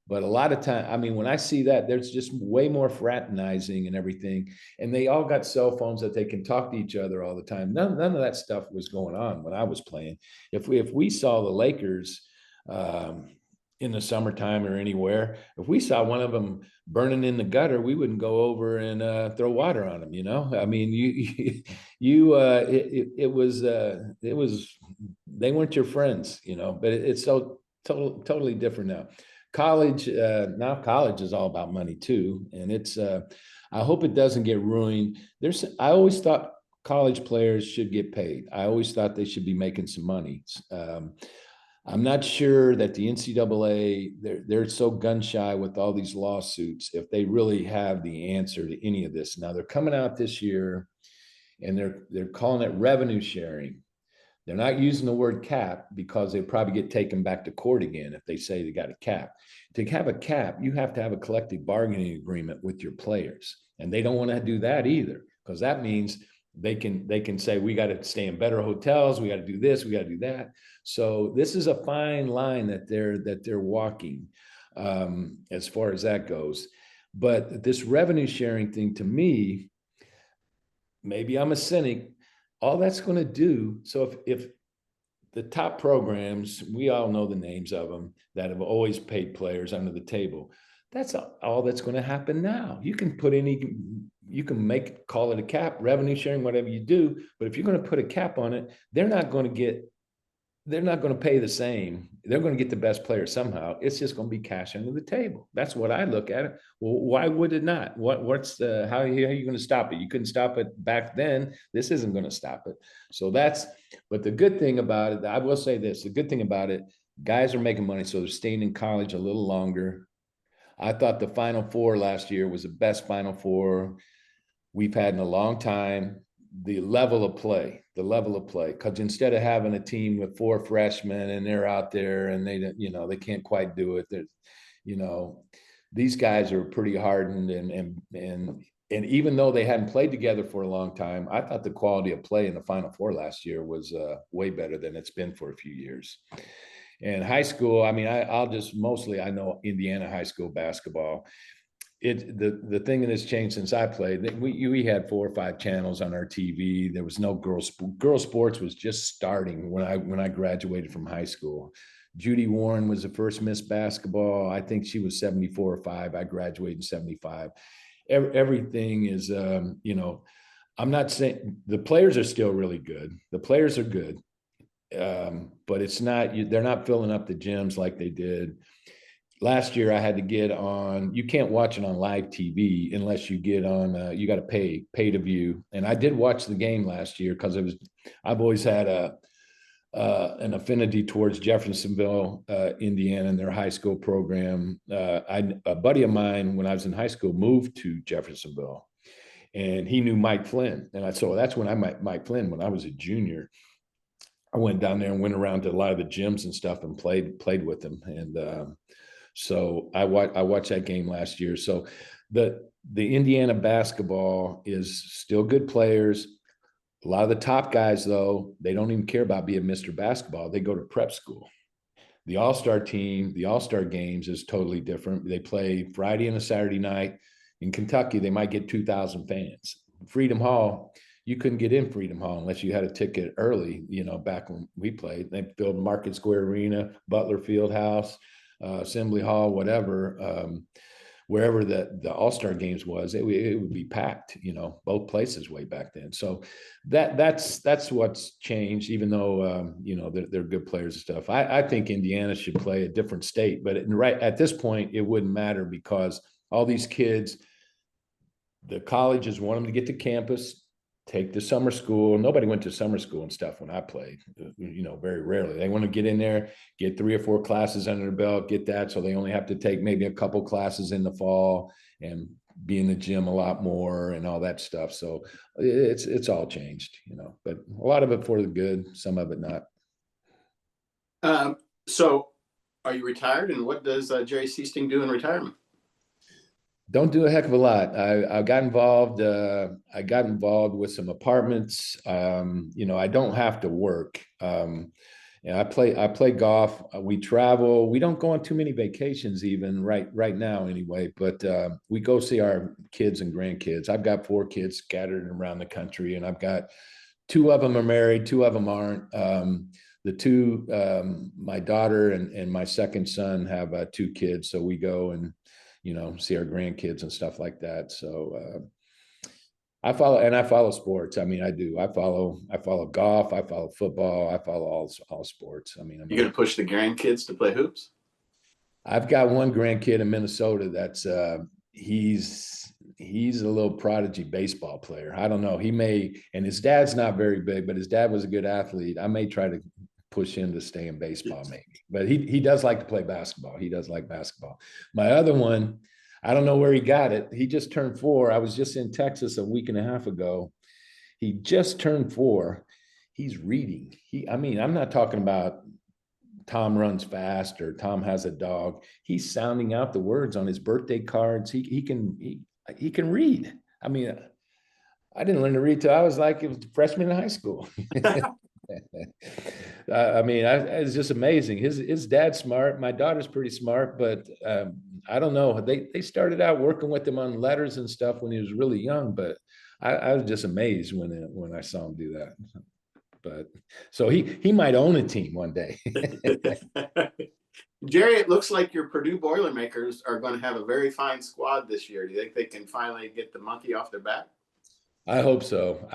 But a lot of time, I mean, when I see that, there's just way more fraternizing and everything. And they all got cell phones that they can talk to each other all the time. None of that stuff was going on when I was playing. If we saw the Lakers in the summertime or anywhere, if we saw one of them burning in the gutter, we wouldn't go over and throw water on them. I mean, it was they weren't your friends, but it's so totally different now. Now college is all about money too, and it's I hope it doesn't get ruined. I always thought college players should get paid. I always thought they should be making some money. I'm not sure that the NCAA, they're so gun shy with all these lawsuits if they really have the answer to any of this. Now they're coming out this year and they're calling it revenue sharing. They're not using the word cap because they probably get taken back to court again if they say they got a cap. To have a cap, you have to have a collective bargaining agreement with your players. And they don't want to do that either, because that means they can say, we got to stay in better hotels, we got to do this, we got to do that. So this is a fine line that they're walking as far as that goes. But this revenue sharing thing, to me, maybe I'm a cynic, all that's going to do. So if the top programs, we all know the names of them that have always paid players under the table, that's all that's going to happen now. You can call it a cap, revenue sharing, whatever you do, but if you're going to put a cap on it, they're not going to get they're not going to pay the same. They're going to get the best player somehow. It's just going to be cash under the table. That's what I look at it. Well, why would it not? What's the how are you going to stop it? You couldn't stop it back then. This isn't going to stop it. So that's. But the good thing about it, I will say this: the good thing about it, guys are making money, so they're staying in college a little longer. I thought the Final Four last year was the best Final Four we've had in a long time. The level of play, because instead of having a team with 4 freshmen and they're out there and they can't quite do it. There's, these guys are pretty hardened and even though they hadn't played together for a long time, I thought the quality of play in the Final Four last year was way better than it's been for a few years. And high school, I mean, I know Indiana high school basketball. The thing that has changed since I played, we had 4 or 5 channels on our TV. There was no girls sports was just starting when I graduated from high school. Judy Warren was the first Miss Basketball. I think she was 74 or 5. I graduated in 75. Everything is, I'm not saying the players are still really good. The players are good, but it's not. They're not filling up the gyms like they did. Last year I had to get on, you can't watch it on live TV unless you get on, you got to pay to view. And I did watch the game last year because I've always had an affinity towards Jeffersonville, Indiana, and their high school program. A buddy of mine, when I was in high school, moved to Jeffersonville and he knew Mike Flynn. And so that's when I met Mike Flynn when I was a junior. I went down there and went around to a lot of the gyms and stuff and played with him. And, so I watched that game last year. So the Indiana basketball is still good players. A lot of the top guys, though, they don't even care about being Mr. Basketball. They go to prep school. The All-Star team, the All-Star games is totally different. They play Friday and a Saturday night. In Kentucky, they might get 2,000 fans. Freedom Hall, you couldn't get in Freedom Hall unless you had a ticket early, back when we played. They filled Market Square Arena, Butler Fieldhouse, Assembly Hall, whatever, wherever the All-Star games was, it would be packed, both places way back then. So that's what's changed, even though, they're good players and stuff. I think Indiana should play a different state, but right at this point, it wouldn't matter because all these kids, the colleges want them to get to campus, take the summer school. Nobody went to summer school and stuff when I played, very rarely. They want to get in there, get 3 or 4 classes under their belt, get that. So they only have to take maybe a couple classes in the fall and be in the gym a lot more and all that stuff. So it's all changed, but a lot of it for the good, some of it not. So are you retired, and what does Jerry Sichting do in retirement? Don't do a heck of a lot. I got involved. I got involved with some apartments. I don't have to work. And I play golf. We travel. We don't go on too many vacations, even right now, anyway. But we go see our kids and grandkids. I've got 4 kids scattered around the country, and I've got 2 of them are married, 2 of them aren't. The 2, my daughter and my second son have 2 kids, so we go and see our grandkids and stuff like that. So I follow sports. I mean, I do. I follow golf. I follow football. I follow all sports. I mean, you're going to push the grandkids to play hoops? I've got one grandkid in Minnesota that's he's a little prodigy baseball player. I don't know. He may, and his dad's not very big, but his dad was a good athlete. I may try to push him to stay in baseball, maybe. But he does like to play basketball. He does like basketball. My other one, I don't know where he got it. He just turned 4. I was just in Texas a week and a half ago. He just turned 4. He's reading. I'm not talking about Tom runs fast or Tom has a dog. He's sounding out the words on his birthday cards. He can read. I mean, I didn't learn to read till I was like a freshman in high school. It's just amazing. His dad's smart. My daughter's pretty smart, but I don't know. They started out working with him on letters and stuff when he was really young, but I was just amazed when I saw him do that. But so he might own a team one day. Jerry, it looks like your Purdue Boilermakers are going to have a very fine squad this year. Do you think they can finally get the monkey off their back? I hope so.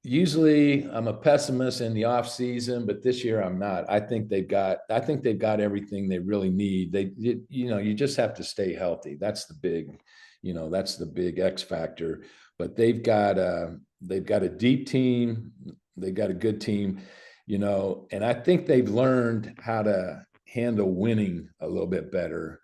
Usually I'm a pessimist in the off season, but this year I'm not. I think they've got everything they really need. You just have to stay healthy. That's the big X factor. But they've got a deep team. They've got a good team, and I think they've learned how to handle winning a little bit better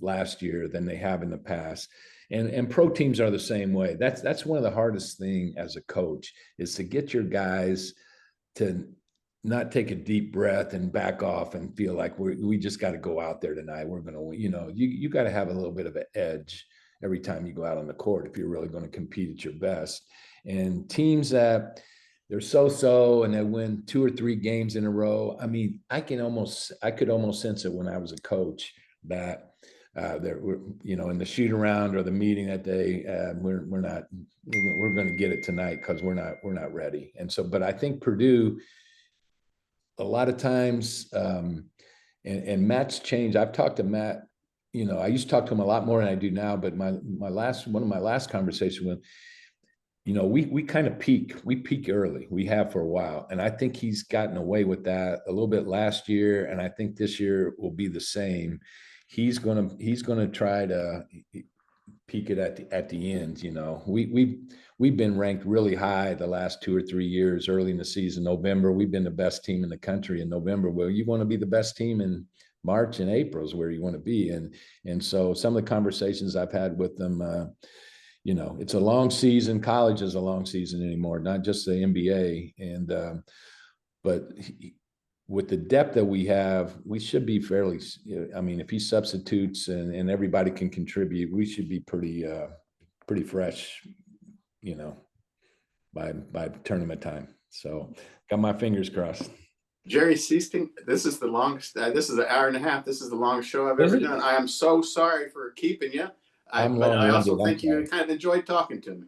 last year than they have in the past. And pro teams are the same way. That's one of the hardest thing as a coach is to get your guys to not take a deep breath and back off and feel like we just got to go out there tonight. We're going to win. You got to have a little bit of an edge every time you go out on the court if you're really going to compete at your best. And teams that they're so and they win 2 or 3 games in a row. I mean, I could almost sense it when I was a coach that there were, in the shoot around or the meeting that day, we're going to get it tonight because we're not ready. And so, but I think Purdue, a lot of times, and Matt's changed. I've talked to Matt. I used to talk to him a lot more than I do now. But one of my last conversations with, we kind of peak. We peak early. We have for a while, and I think he's gotten away with that a little bit last year, and I think this year will be the same. He's gonna try to peak it at the end. We've been ranked really high the last 2 or 3 years. Early in the season, November, we've been the best team in the country in November. Well, you want to be the best team in March and April is where you want to be, and so some of the conversations I've had with them. It's a long season. College is a long season anymore, not just the NBA. And but with the depth that we have, we should be fairly. I mean, if he substitutes and everybody can contribute, we should be pretty fresh. By tournament time. So, got my fingers crossed. Jerry Sichting, this is the longest. This is an hour and a half. This is the longest show I've ever done. I am so sorry for keeping you. But I also think you kind of enjoyed talking to me.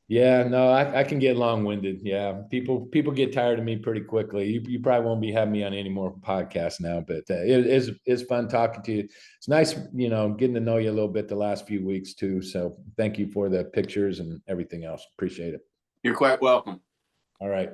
Yeah, no, I can get long-winded. Yeah, people get tired of me pretty quickly. You probably won't be having me on any more podcasts now, but it's fun talking to you. It's nice, getting to know you a little bit the last few weeks too. So thank you for the pictures and everything else. Appreciate it. You're quite welcome. All right.